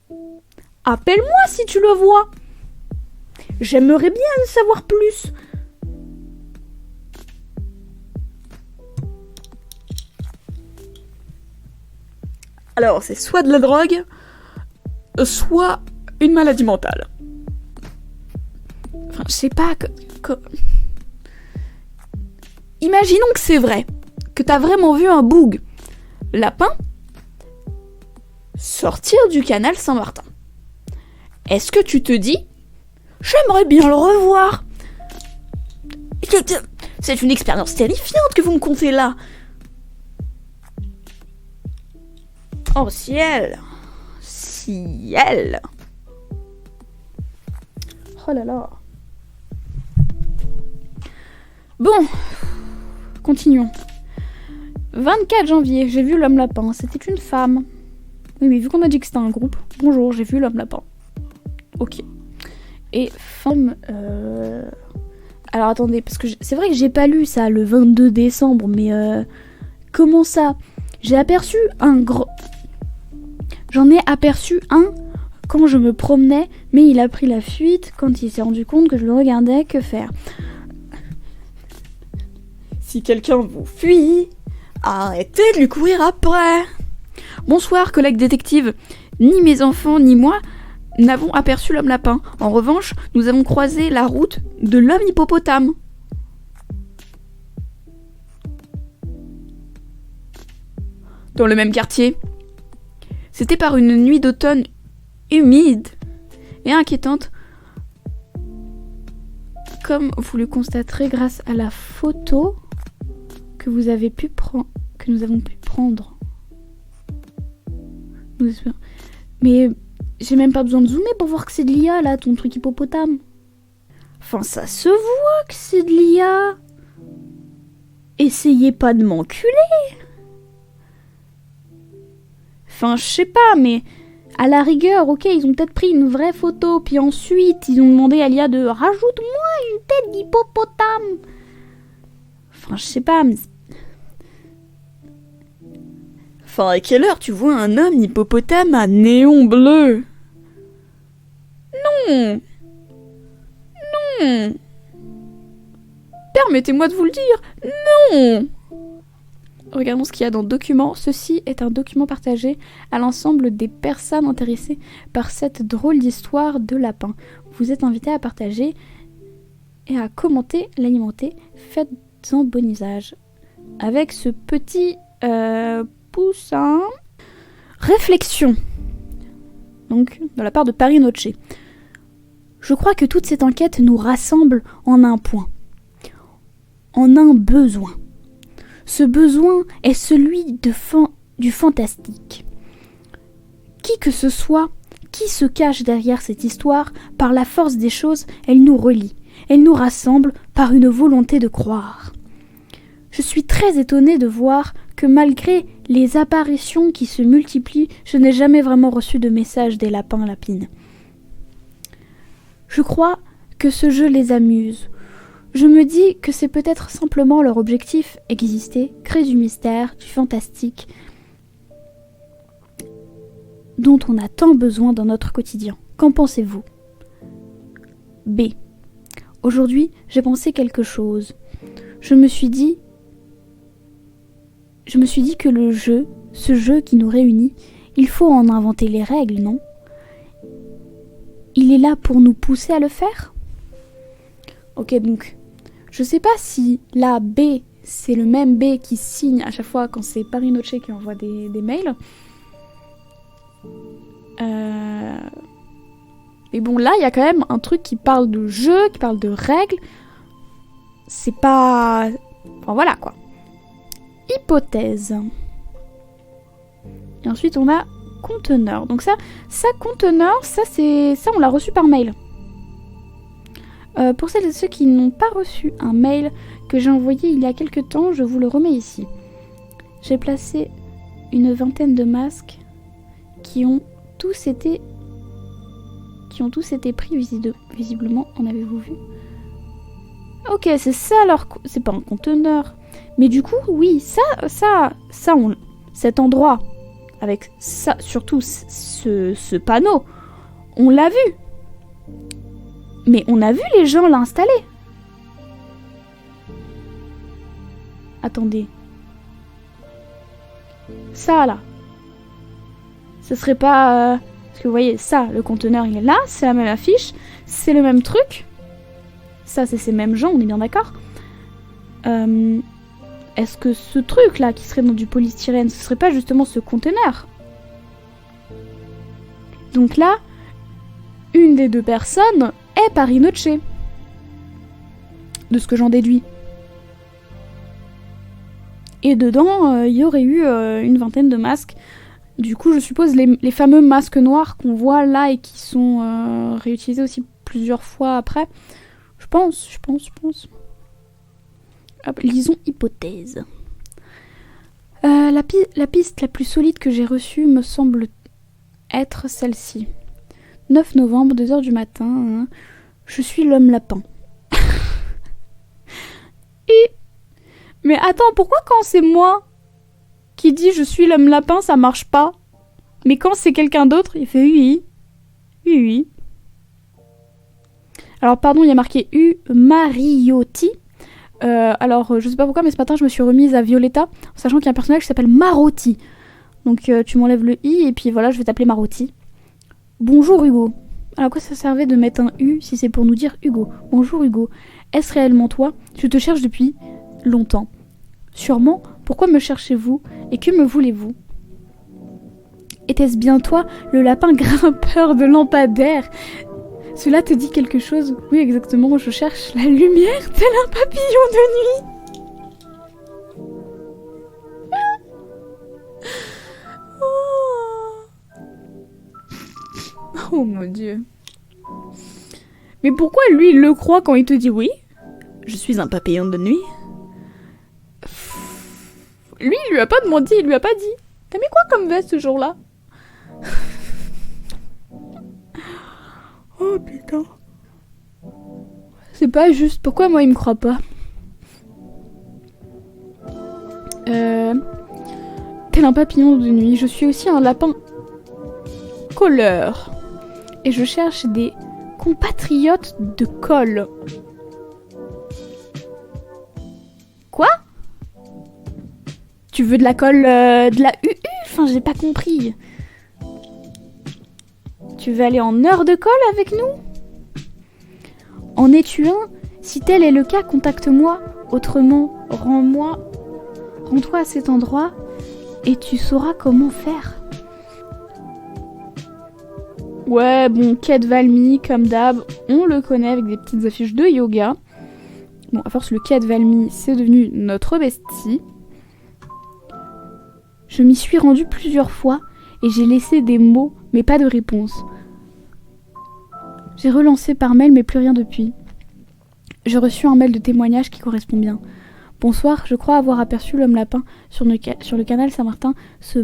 « Appelle-moi si tu le vois. J'aimerais bien en savoir plus. » Alors, c'est soit de la drogue, soit une maladie mentale. Enfin, je sais pas... Imaginons que c'est vrai, que t'as vraiment vu un boug lapin sortir du canal Saint-Martin. Est-ce que tu te dis « J'aimerais bien le revoir !» C'est une expérience terrifiante que vous me contez là. Oh ciel! Ciel! Oh là là. Bon, continuons. 24 janvier, j'ai vu l'homme lapin. C'était une femme. Oui, mais vu qu'on a dit que c'était un groupe, bonjour, j'ai vu l'homme lapin. Ok. Et femme... Alors attendez, parce que c'est vrai que j'ai pas lu ça le 22 décembre, mais comment ça? J'ai aperçu un gros... J'en ai aperçu un quand je me promenais, mais il a pris la fuite quand il s'est rendu compte que je le regardais. Que faire? Si quelqu'un vous fuit, arrêtez de lui courir après. Bonsoir, collègue détective. Ni mes enfants, ni moi n'avons aperçu l'homme lapin. En revanche, nous avons croisé la route de l'homme hippopotame. Dans le même quartier. C'était par une nuit d'automne humide et inquiétante, comme vous le constaterez grâce à la photo que vous avez pu que nous avons pu prendre. Mais j'ai même pas besoin de zoomer pour voir que c'est de l'IA là, ton truc hippopotame. Enfin, ça se voit que c'est de l'IA. Essayez pas de m'enculer. Enfin, je sais pas, mais à la rigueur, ok, ils ont peut-être pris une vraie photo, puis ensuite, ils ont demandé à l'IA de « Rajoute-moi une tête d'hippopotame !» Enfin, je sais pas, mais... Enfin, à quelle heure tu vois un homme hippopotame à néon bleu? Non! Non! Permettez-moi de vous le dire, non! Regardons ce qu'il y a dans le document. Ceci est un document partagé à l'ensemble des personnes intéressées par cette drôle d'histoire de lapin. Vous êtes invités à partager et à commenter, l'alimenter. Faites-en bon usage. Avec ce petit poussin. Réflexion. Donc, de la part de Paris Noce. Je crois que toute cette enquête nous rassemble en un point. En un besoin. Ce besoin est celui du fantastique. Qui que ce soit, qui se cache derrière cette histoire, par la force des choses, elle nous relie, elle nous rassemble par une volonté de croire. Je suis très étonnée de voir que malgré les apparitions qui se multiplient, je n'ai jamais vraiment reçu de message des lapins-lapines. Je crois que ce jeu les amuse. Je me dis que c'est peut-être simplement leur objectif, exister, créer du mystère, du fantastique, dont on a tant besoin dans notre quotidien. Qu'en pensez-vous? B. Aujourd'hui, j'ai pensé quelque chose. Je me suis dit que le jeu, ce jeu qui nous réunit, il faut en inventer les règles, non? Il est là pour nous pousser à le faire? Ok, donc... Je sais pas si la B, c'est le même B qui signe à chaque fois quand c'est Paris Noce qui envoie des mails. Mais bon, là, il y a quand même un truc qui parle de jeu, qui parle de règles. C'est pas... Enfin, voilà, quoi. Hypothèse. Et ensuite, on a conteneur. Donc ça conteneur, ça, on l'a reçu par mail. Pour celles et ceux qui n'ont pas reçu un mail que j'ai envoyé il y a quelques temps, je vous le remets ici. J'ai placé une vingtaine de masques qui ont tous été pris visiblement, en avez-vous vu? Ok, c'est ça alors, c'est pas un conteneur. Mais du coup, oui, cet endroit, avec ça, surtout ce panneau, on l'a vu. Mais on a vu les gens l'installer. Attendez. Ça, là. Ce serait pas... Parce que vous voyez, ça, le conteneur, il est là. C'est la même affiche. C'est le même truc. Ça, c'est ces mêmes gens, on est bien d'accord. Est-ce que ce truc-là, qui serait dans du polystyrène, ce serait pas justement ce conteneur? Donc là, une des deux personnes... est Paris Noce. De ce que j'en déduis. Et dedans, il y aurait eu une vingtaine de masques Du coup, je suppose les fameux masques noirs qu'on voit là et qui sont réutilisés aussi plusieurs fois après. Je pense. Hop, lisons hypothèse. La piste la plus solide que j'ai reçue me semble être celle-ci. 9 novembre, 2h du matin. Hein, je suis l'homme lapin. Mais attends, pourquoi quand c'est moi qui dis je suis l'homme lapin, ça marche pas? Mais quand c'est quelqu'un d'autre, il fait oui. Oui. Alors pardon, il y a marqué U Mariotti. Alors je sais pas pourquoi, mais ce matin je me suis remise à Violetta, sachant qu'il y a un personnage qui s'appelle Marotti. Donc tu m'enlèves le I et puis voilà, je vais t'appeler Marotti. Bonjour Hugo. Alors quoi ça servait de mettre un U si c'est pour nous dire Hugo? Bonjour Hugo. Est-ce réellement toi? Je te cherche depuis longtemps. Sûrement, pourquoi me cherchez-vous et que me voulez-vous? Était-ce bien toi, le lapin grimpeur de lampadaire? Cela te dit quelque chose? Oui, exactement, je cherche la lumière tel un papillon de nuit. Oh mon Dieu. Mais pourquoi lui, il le croit quand il te dit oui? Je suis un papillon de nuit. Lui, il lui a pas demandé, il lui a pas dit. T'as mis quoi comme veste ce jour-là? Oh putain. C'est pas juste. Pourquoi moi il me croit pas? Tel un papillon de nuit, je suis aussi un lapin colleur. Et je cherche des compatriotes de colle. Quoi? Tu veux de la colle, de la UU? Enfin, j'ai pas compris. Tu veux aller en heure de colle avec nous? En es-tu un? Si tel est le cas, contacte-moi. Autrement, rends-toi à cet endroit et tu sauras comment faire. Ouais, bon, Quai de Valmy, comme d'hab, on le connaît avec des petites affiches de yoga. Bon, à force, le Quai de Valmy, c'est devenu notre bestie. Je m'y suis rendue plusieurs fois et j'ai laissé des mots, mais pas de réponse. J'ai relancé par mail, mais plus rien depuis. J'ai reçu un mail de témoignage qui correspond bien. Bonsoir, je crois avoir aperçu l'homme lapin sur le canal Saint-Martin ce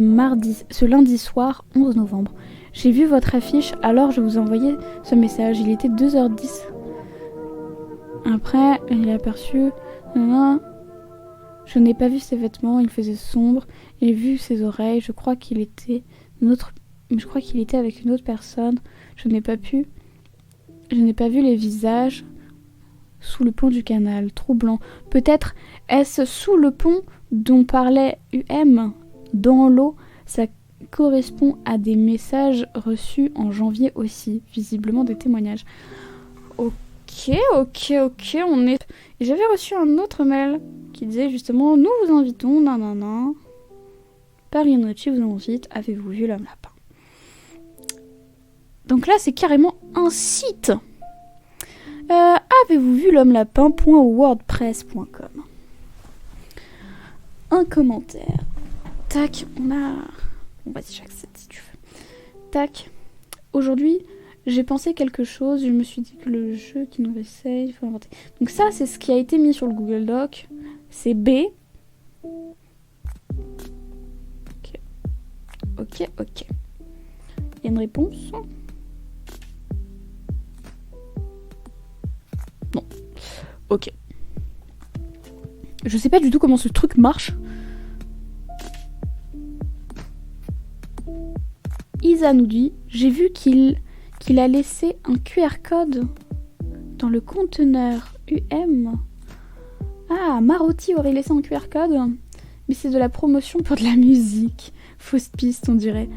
lundi soir, 11 novembre. J'ai vu votre affiche, alors je vous ai envoyé ce message. Il était 2h10. Après, il a aperçu... Je n'ai pas vu ses vêtements, il faisait sombre. J'ai vu ses oreilles, je crois qu'il était avec une autre personne. Je n'ai pas vu les visages sous le pont du canal, troublant. Peut-être est-ce sous le pont dont parlait UM, dans l'eau. Ça correspond à des messages reçus en janvier aussi, visiblement des témoignages. Ok, on est... Et j'avais reçu un autre mail qui disait justement, nous vous invitons, Paris Nochi vous invite, avez-vous vu l'homme lapin? Donc là, c'est carrément un site. Avez-vous vu l'homme lapin.wordpress.com. Un commentaire. Tac, Bon, vas-y, j'accepte si tu veux. Tac. Aujourd'hui, j'ai pensé quelque chose. Je me suis dit que le jeu qui nous essaye, il faut inventer. Donc ça, c'est ce qui a été mis sur le Google Doc. C'est B. Ok. Il y a une réponse? Non. Ok. Je sais pas du tout comment ce truc marche. Isa nous dit, j'ai vu qu'il a laissé un QR code dans le conteneur UM. Ah, Marotti aurait laissé un QR code. Mais c'est de la promotion pour de la musique. Fausse piste, on dirait.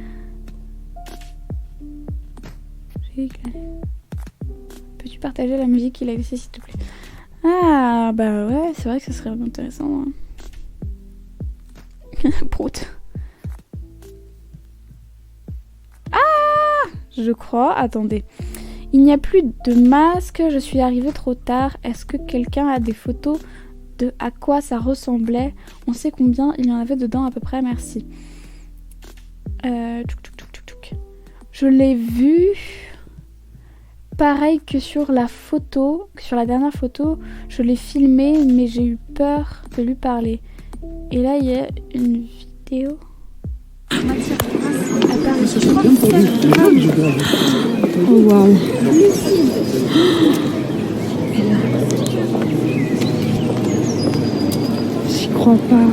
Peux-tu partager la musique qu'il a laissée, s'il te plaît? Ah, bah ouais, c'est vrai que ça serait vraiment intéressant. Prout. Ah, je crois. Attendez. Il n'y a plus de masque, je suis arrivée trop tard. Est-ce que quelqu'un a des photos de à quoi ça ressemblait? On sait combien il y en avait dedans à peu près, merci. Je l'ai vu. Pareil que sur la photo, sur la dernière photo, je l'ai filmé, mais j'ai eu peur de lui parler. Et là, il y a une vidéo. Oh waouh. J'y crois pas.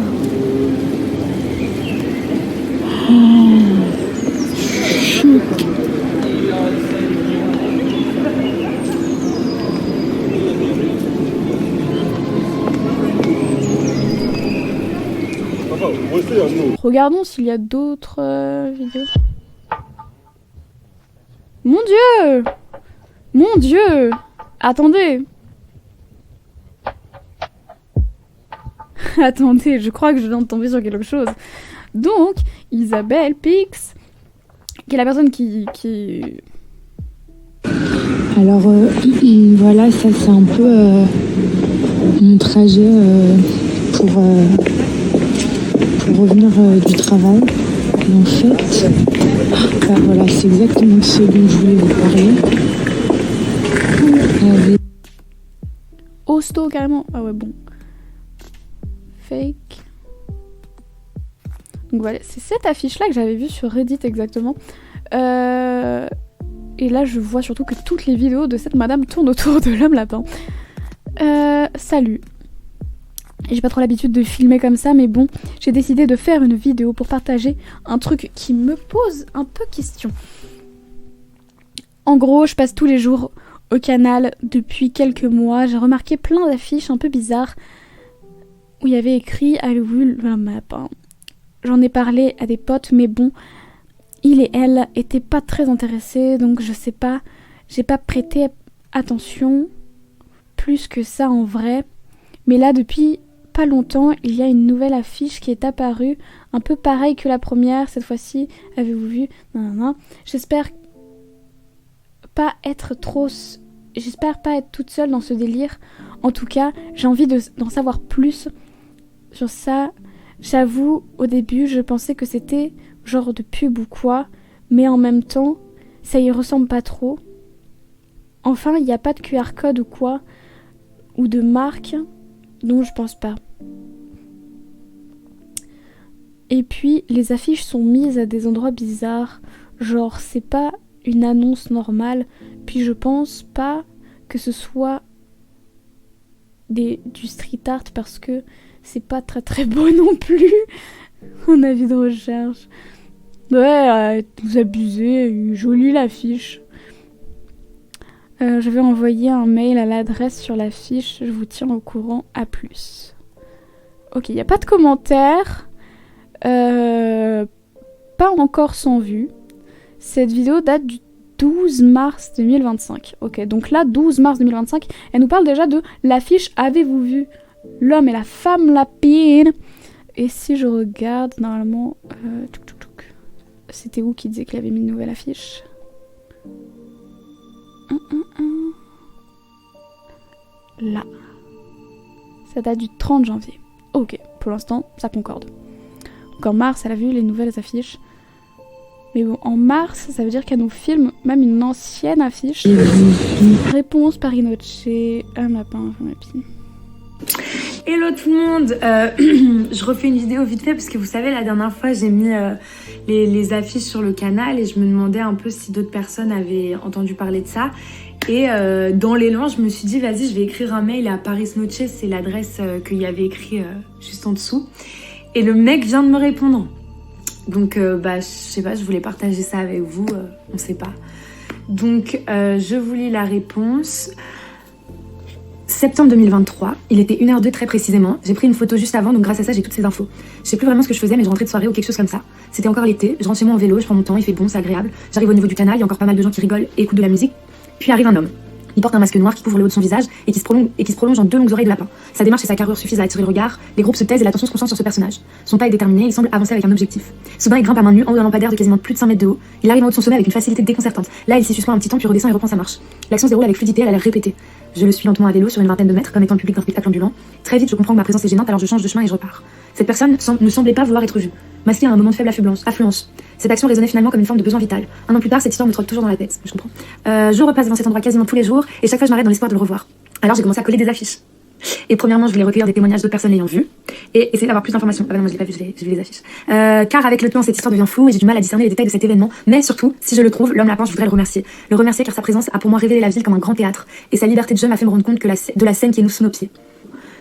Chou. Regardons s'il y a d'autres vidéos. Mon Dieu! Mon Dieu! Attendez! Attendez, je crois que je viens de tomber sur quelque chose. Donc, Isabelle Pix, qui est la personne qui... Alors voilà, ça c'est un peu mon trajet pour revenir du travail. Et en fait, bah voilà, c'est exactement ce dont je voulais vous parler. Hosto carrément. Ah ouais, bon. Fake. Donc voilà, c'est cette affiche-là que j'avais vue sur Reddit exactement. Et là, je vois surtout que toutes les vidéos de cette madame tournent autour de l'homme lapin. Salut. J'ai pas trop l'habitude de filmer comme ça, mais bon, j'ai décidé de faire une vidéo pour partager un truc qui me pose un peu question. En gros, je passe tous les jours au canal depuis quelques mois. J'ai remarqué plein d'affiches un peu bizarres où il y avait écrit « Avez-vous vu l'homme lapin ?» J'en ai parlé à des potes, mais bon, il et elle étaient pas très intéressés, donc je sais pas, j'ai pas prêté attention plus que ça en vrai. Mais là, depuis pas longtemps, il y a une nouvelle affiche qui est apparue, un peu pareille que la première, cette fois-ci, avez-vous vu? J'espère pas être toute seule dans ce délire. En tout cas, j'ai envie d'en savoir plus sur ça. J'avoue, au début, je pensais que c'était genre de pub ou quoi, mais en même temps, ça y ressemble pas trop. Enfin, il n'y a pas de QR code ou quoi, ou de marque, donc je pense pas. Et puis, les affiches sont mises à des endroits bizarres, genre c'est pas une annonce normale, puis je pense pas que ce soit du street art parce que c'est pas très très beau non plus. Un avis de recherche. Ouais, vous abusez, jolie l'affiche. Je vais envoyer un mail à l'adresse sur l'affiche, je vous tiens au courant, à plus. Ok, il n'y a pas de commentaires. Pas encore 100 vues. Cette vidéo date du 12 mars 2025. Ok, donc là, 12 mars 2025, elle nous parle déjà de l'affiche « Avez-vous vu l'homme et la femme lapine ?» Et si je regarde, normalement... C'était où qui disait qu'il avait mis une nouvelle affiche? Là. Ça date du 30 janvier. Ok, pour l'instant, ça concorde. Donc en mars, elle a vu les nouvelles affiches. Mais bon, en mars, ça veut dire qu'elle nous filme même une ancienne affiche. Réponse Parinoche, un lapin, un lapin. Hello tout le monde, je refais une vidéo vite fait parce que vous savez la dernière fois j'ai mis les affiches sur le canal et je me demandais un peu si d'autres personnes avaient entendu parler de ça et dans l'élan je me suis dit vas-y je vais écrire un mail à Paris Noche, c'est l'adresse qu'il y avait écrit juste en dessous et le mec vient de me répondre donc je sais pas, je voulais partager ça avec vous, on sait pas donc je vous lis la réponse. Septembre 2023, il était 1h02 très précisément. J'ai pris une photo juste avant, donc grâce à ça, j'ai toutes ces infos. Je sais plus vraiment ce que je faisais, mais je rentrais de soirée ou quelque chose comme ça. C'était encore l'été, je rentre chez moi en vélo, je prends mon temps, il fait bon, c'est agréable. J'arrive au niveau du canal, il y a encore pas mal de gens qui rigolent et écoutent de la musique. Puis arrive un homme. Il porte un masque noir qui couvre le haut de son visage et qui se prolonge en 2 longues oreilles de lapin. Sa démarche et sa carrure suffisent à attirer le regard. Les groupes se taisent et l'attention se concentre sur ce personnage. Son pas est déterminé, il semble avancer avec un objectif. Soudain, il grimpe à main nue en haut d'un lampadaire de quasiment plus de 5 mètres de haut. Il arrive en haut de son sommet avec une facilité déconcertante. Là, il s'y suspend un petit temps puis redescend et reprend sa marche. L'action se déroule avec fluidité, elle a l'air répétée. Je le suis lentement à vélo sur une vingtaine de mètres, comme étant le public d'un spectacle ambulant. Très vite, je comprends que ma présence est gênante, alors je change de chemin et je repars. Cette personne ne semblait pas vouloir être vue, masquée à un moment de faible affluence. Cette action résonnait finalement comme une forme de besoin vital. Un an plus tard, cette histoire me trotte toujours dans la tête, je comprends. Je repasse devant cet endroit quasiment tous les jours, et chaque fois je m'arrête dans l'espoir de le revoir. Alors j'ai commencé à coller des affiches. Et premièrement, je voulais recueillir des témoignages d'autres personnes l'ayant vu, et essayer d'avoir plus d'informations. Ah bah non, moi je l'ai pas vu, j'ai vu les affiches. Car avec le temps, cette histoire devient floue, et j'ai du mal à discerner les détails de cet événement, mais surtout, si je le trouve, l'homme lapin, je voudrais le remercier. Le remercier car sa présence a pour moi révélé la ville comme un grand théâtre, et sa liberté de jeu m'a fait me rendre compte de la scène qui est sous nos pieds.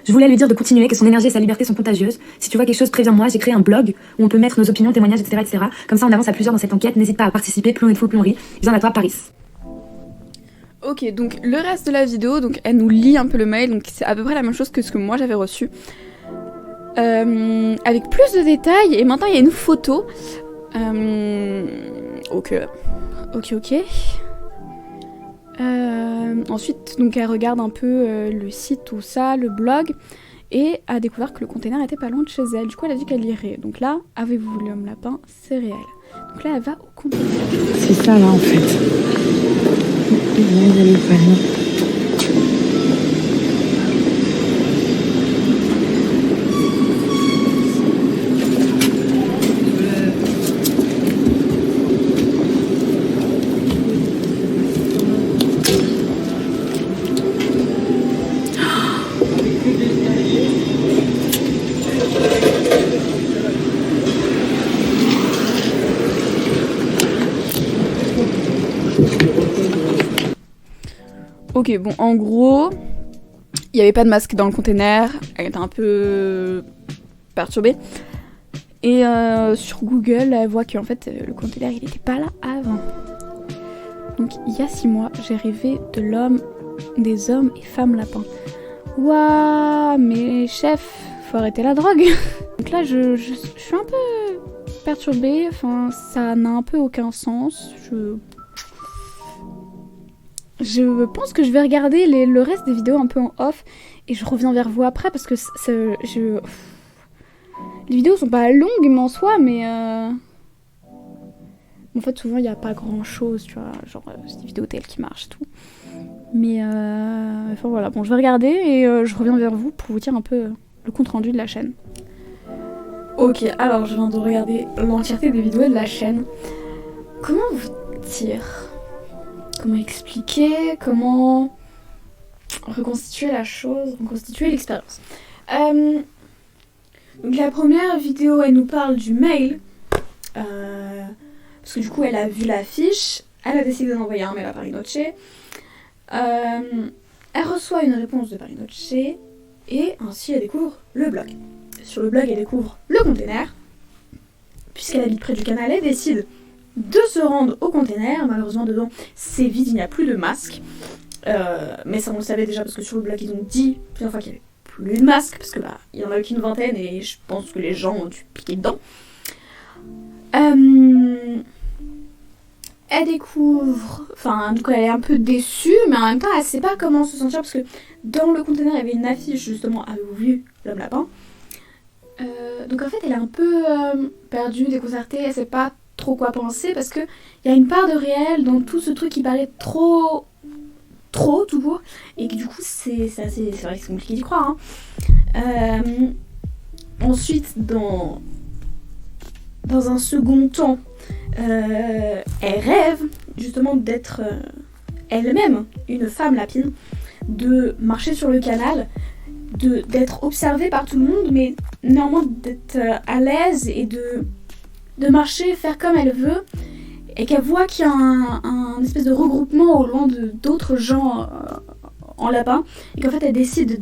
Je voulais lui dire de continuer, que son énergie et sa liberté sont contagieuses. Si tu vois quelque chose, préviens-moi. J'ai créé un blog où on peut mettre nos opinions, témoignages, etc. Comme ça, on avance à plusieurs dans cette enquête. N'hésite pas à participer. Plus on est de fou, plus on rit. Viens à toi, Paris. Ok, donc le reste de la vidéo, donc elle nous lit un peu le mail, donc c'est à peu près la même chose que ce que moi j'avais reçu. Avec plus de détails, et maintenant il y a une photo. Ok. Ensuite, donc elle regarde un peu le site, tout ça, le blog, et a découvert que le container était pas loin de chez elle. Du coup, elle a dit qu'elle irait. Donc là, avez-vous vu l'homme lapin? C'est réel. Donc là, elle va au container. C'est ça là en fait. Là, il y a les panneaux. Ok, bon, en gros, il n'y avait pas de masque dans le container, elle était un peu perturbée. Et sur Google, elle voit qu'en fait, le container, il n'était pas là avant. Donc, il y a 6 mois, j'ai rêvé de l'homme, des hommes et femmes lapins. Ouah, mais chef, faut arrêter la drogue. Donc là, je suis un peu perturbée, enfin, ça n'a un peu aucun sens. Je pense que je vais regarder le reste des vidéos un peu en off et je reviens vers vous après parce que les vidéos sont pas longues mais en soi, mais en fait souvent il n'y a pas grand chose, tu vois, genre c'est des vidéos telles qui marchent tout. Mais enfin voilà, bon je vais regarder et je reviens vers vous pour vous dire un peu le compte rendu de la chaîne. Ok, alors je viens de regarder l'entièreté des vidéos de la chaîne. Comment vous dire ? Comment expliquer, comment reconstituer la chose, reconstituer l'expérience. Donc la première vidéo, elle nous parle du mail, parce que du coup elle a vu l'affiche, elle a décidé d'envoyer un mail à Parinoce, elle reçoit une réponse de Parinoce, et ainsi elle découvre le blog. Sur le blog, elle découvre le container, puisqu'elle habite près du canal, elle décide de se rendre au container. Malheureusement dedans c'est vide, il n'y a plus de masque, mais ça on le savait déjà parce que sur le blog ils ont dit plusieurs fois qu'il n'y avait plus de masque parce que bah il y en a eu qu'une vingtaine et je pense que les gens ont dû piquer dedans. Elle découvre, enfin du coup elle est un peu déçue mais en même temps elle sait pas comment se sentir parce que dans le container il y avait une affiche justement, avez-vous vu l'homme lapin? Donc en fait elle est un peu perdue, déconcertée, elle sait pas trop quoi penser parce que il y a une part de réel dans tout ce truc qui paraît trop tout court et que du coup c'est vrai que c'est compliqué d'y croire, hein. Ensuite dans un second temps elle rêve justement d'être elle-même une femme lapine, de marcher sur le canal, d'être observée par tout le monde mais néanmoins d'être à l'aise et de marcher, faire comme elle veut, et qu'elle voit qu'il y a un espèce de regroupement au loin d'autres gens en lapin, et qu'en fait elle décide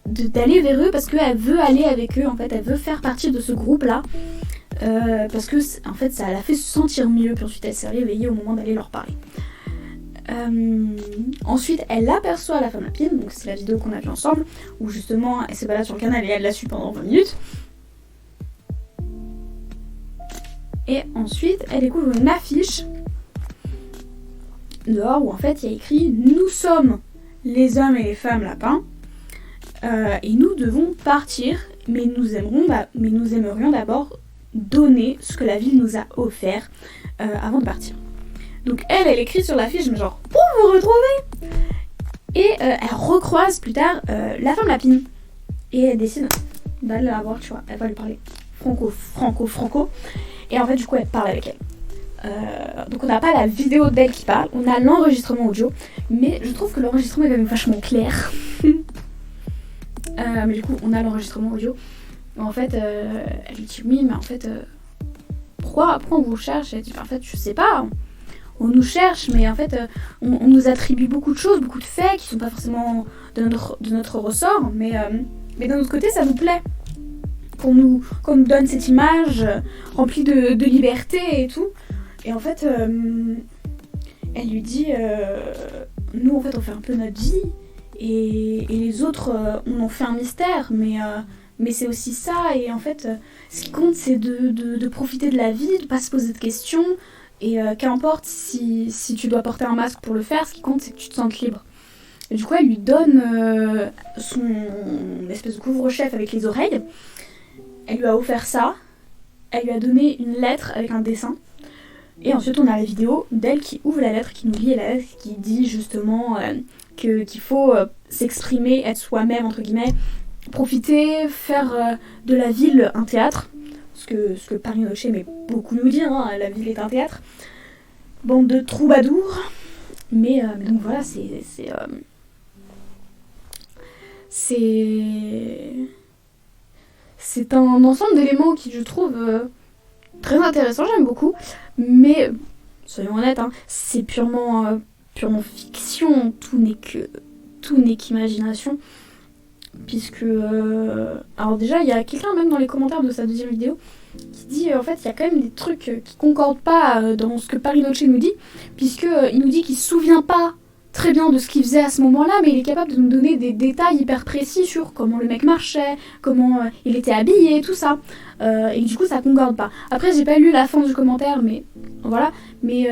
d'aller vers eux parce qu'elle veut aller avec eux, en fait elle veut faire partie de ce groupe là, parce que en fait ça l'a fait se sentir mieux, puis ensuite elle s'est réveillée au moment d'aller leur parler. Ensuite elle aperçoit la femme lapine, donc c'est la vidéo qu'on a vue ensemble, où justement elle se balade sur le canal et elle la suit pendant 20 minutes. Et ensuite, elle découvre une affiche dehors où en fait il y a écrit « Nous sommes les hommes et les femmes lapins et nous devons partir, mais nous aimerions d'abord donner ce que la ville nous a offert avant de partir. » Donc elle écrit sur l'affiche, mais genre « Pour vous retrouver !» Et elle recroise plus tard la femme lapine. Et elle décide d'aller la voir, tu vois. Elle va lui parler franco. Et en fait, du coup, elle parle avec elle. Donc on n'a pas la vidéo d'elle qui parle, on a l'enregistrement audio, mais je trouve que l'enregistrement est quand même vachement clair. Mais du coup, on a l'enregistrement audio. En fait, elle lui dit oui, mais en fait, pourquoi on vous cherche? Elle dit en fait, je sais pas. On nous cherche, mais en fait, on nous attribue beaucoup de choses, beaucoup de faits qui sont pas forcément de notre ressort, mais d'un autre côté, ça nous plaît. Qu'on nous donne cette image remplie de liberté et tout. Et en fait, elle lui dit, nous, en fait, on fait un peu notre vie, et les autres, on en fait un mystère, mais c'est aussi ça, et en fait, ce qui compte, c'est de profiter de la vie, de pas se poser de questions, et qu'importe si tu dois porter un masque pour le faire, ce qui compte, c'est que tu te sentes libre. Et du coup, elle lui donne son espèce de couvre-chef avec les oreilles. Elle lui a offert ça. Elle lui a donné une lettre avec un dessin. Et ensuite, on a la vidéo d'elle qui ouvre la lettre, qui nous lit la lettre, qui dit justement qu'il faut s'exprimer, être soi-même, entre guillemets, profiter, faire de la ville un théâtre. Ce que Paris Noche aimait beaucoup nous dire, hein, la ville est un théâtre. Bande de troubadours. Mais donc voilà, c'est un ensemble d'éléments qui, je trouve, très intéressant, j'aime beaucoup. Mais, soyons honnêtes, hein, c'est purement fiction, tout n'est qu'imagination. Puisque, alors déjà, il y a quelqu'un même dans les commentaires de sa deuxième vidéo qui dit, en fait, il y a quand même des trucs qui concordent pas dans ce que Paris Noche nous dit, puisqu'il nous dit qu'il se souvient pas très bien de ce qu'il faisait à ce moment-là, mais il est capable de nous donner des détails hyper précis sur comment le mec marchait, comment il était habillé, tout ça. Et du coup, ça concorde pas. Après, j'ai pas lu la fin du commentaire, mais voilà. Mais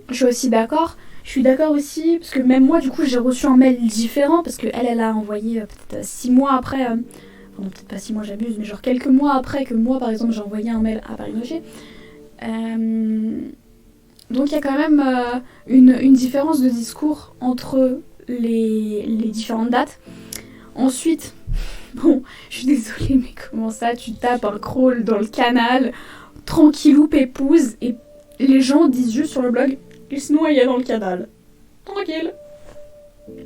je suis aussi d'accord. Je suis d'accord aussi, parce que même moi, du coup, j'ai reçu un mail différent, parce qu'elle a envoyé peut-être 6 mois après, enfin non, peut-être pas 6 mois, j'abuse, mais genre quelques mois après que moi, par exemple, j'ai envoyé un mail à Paris Noche. Donc il y a quand même une différence de discours entre les différentes dates. Ensuite, bon, je suis désolée, mais comment ça, tu tapes un crawl dans le canal, tranquillou, pépouze, et les gens disent juste sur le blog, il se noyait dans le canal. Tranquille.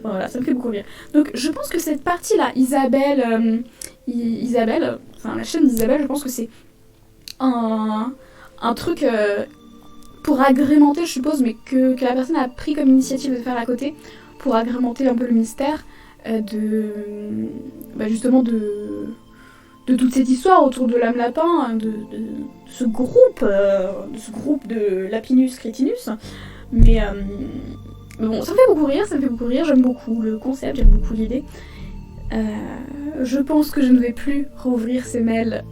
Voilà, ça me fait beaucoup rire. Donc je pense que cette partie-là, Isabelle, enfin la chaîne d'Isabelle, je pense que c'est un truc pour agrémenter, je suppose, mais que la personne a pris comme initiative de faire à côté, pour agrémenter un peu le mystère justement de toute cette histoire autour de l'âme lapin, de ce groupe de Lapinus Cretinus. Mais bon, ça me fait beaucoup rire, j'aime beaucoup le concept, j'aime beaucoup l'idée. Je pense que je ne vais plus rouvrir ces mails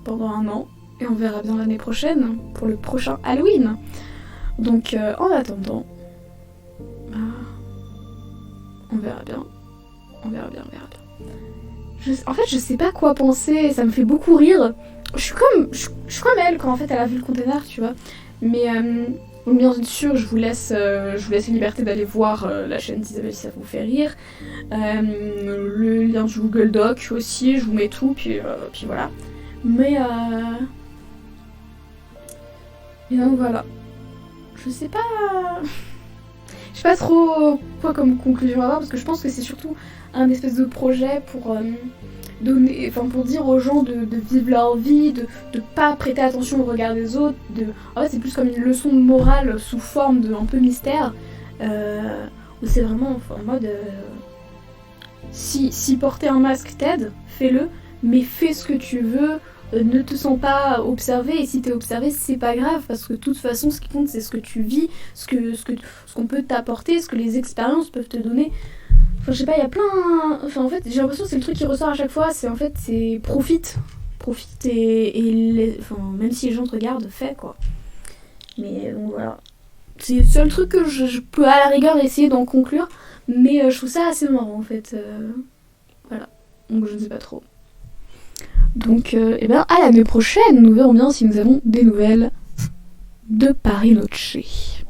pendant 1 an, et on verra bien l'année prochaine, pour le prochain Halloween. Donc en attendant, on verra bien. En fait, je sais pas quoi penser, ça me fait beaucoup rire. Je suis comme elle quand en fait elle a vu le container, tu vois. Mais bien sûr, je vous laisse la liberté d'aller voir la chaîne d'Isabelle si ça vous fait rire. Le lien du Google Doc aussi, je vous mets tout, puis voilà. Mais donc voilà. Je sais pas trop quoi comme conclusion avoir, parce que je pense que c'est surtout un espèce de projet pour pour dire aux gens de vivre leur vie, de pas prêter attention au regard des autres, en fait c'est plus comme une leçon de morale sous forme de un peu mystère, où c'est vraiment en mode si porter un masque t'aide, fais-le, mais fais ce que tu veux, ne te sens pas observé, et si t'es observé c'est pas grave, parce que de toute façon ce qui compte c'est ce que tu vis, ce qu'on peut t'apporter, ce que les expériences peuvent te donner. Enfin je sais pas, il y a plein... Enfin en fait j'ai l'impression que c'est le truc qui ressort à chaque fois, c'est profite et même si les gens te regardent, fais quoi. Mais donc voilà. C'est le seul truc que je peux à la rigueur essayer d'en conclure, mais je trouve ça assez marrant en fait. Voilà. Donc je ne sais pas trop. Donc à l'année prochaine, nous verrons bien si nous avons des nouvelles de Paris Noche.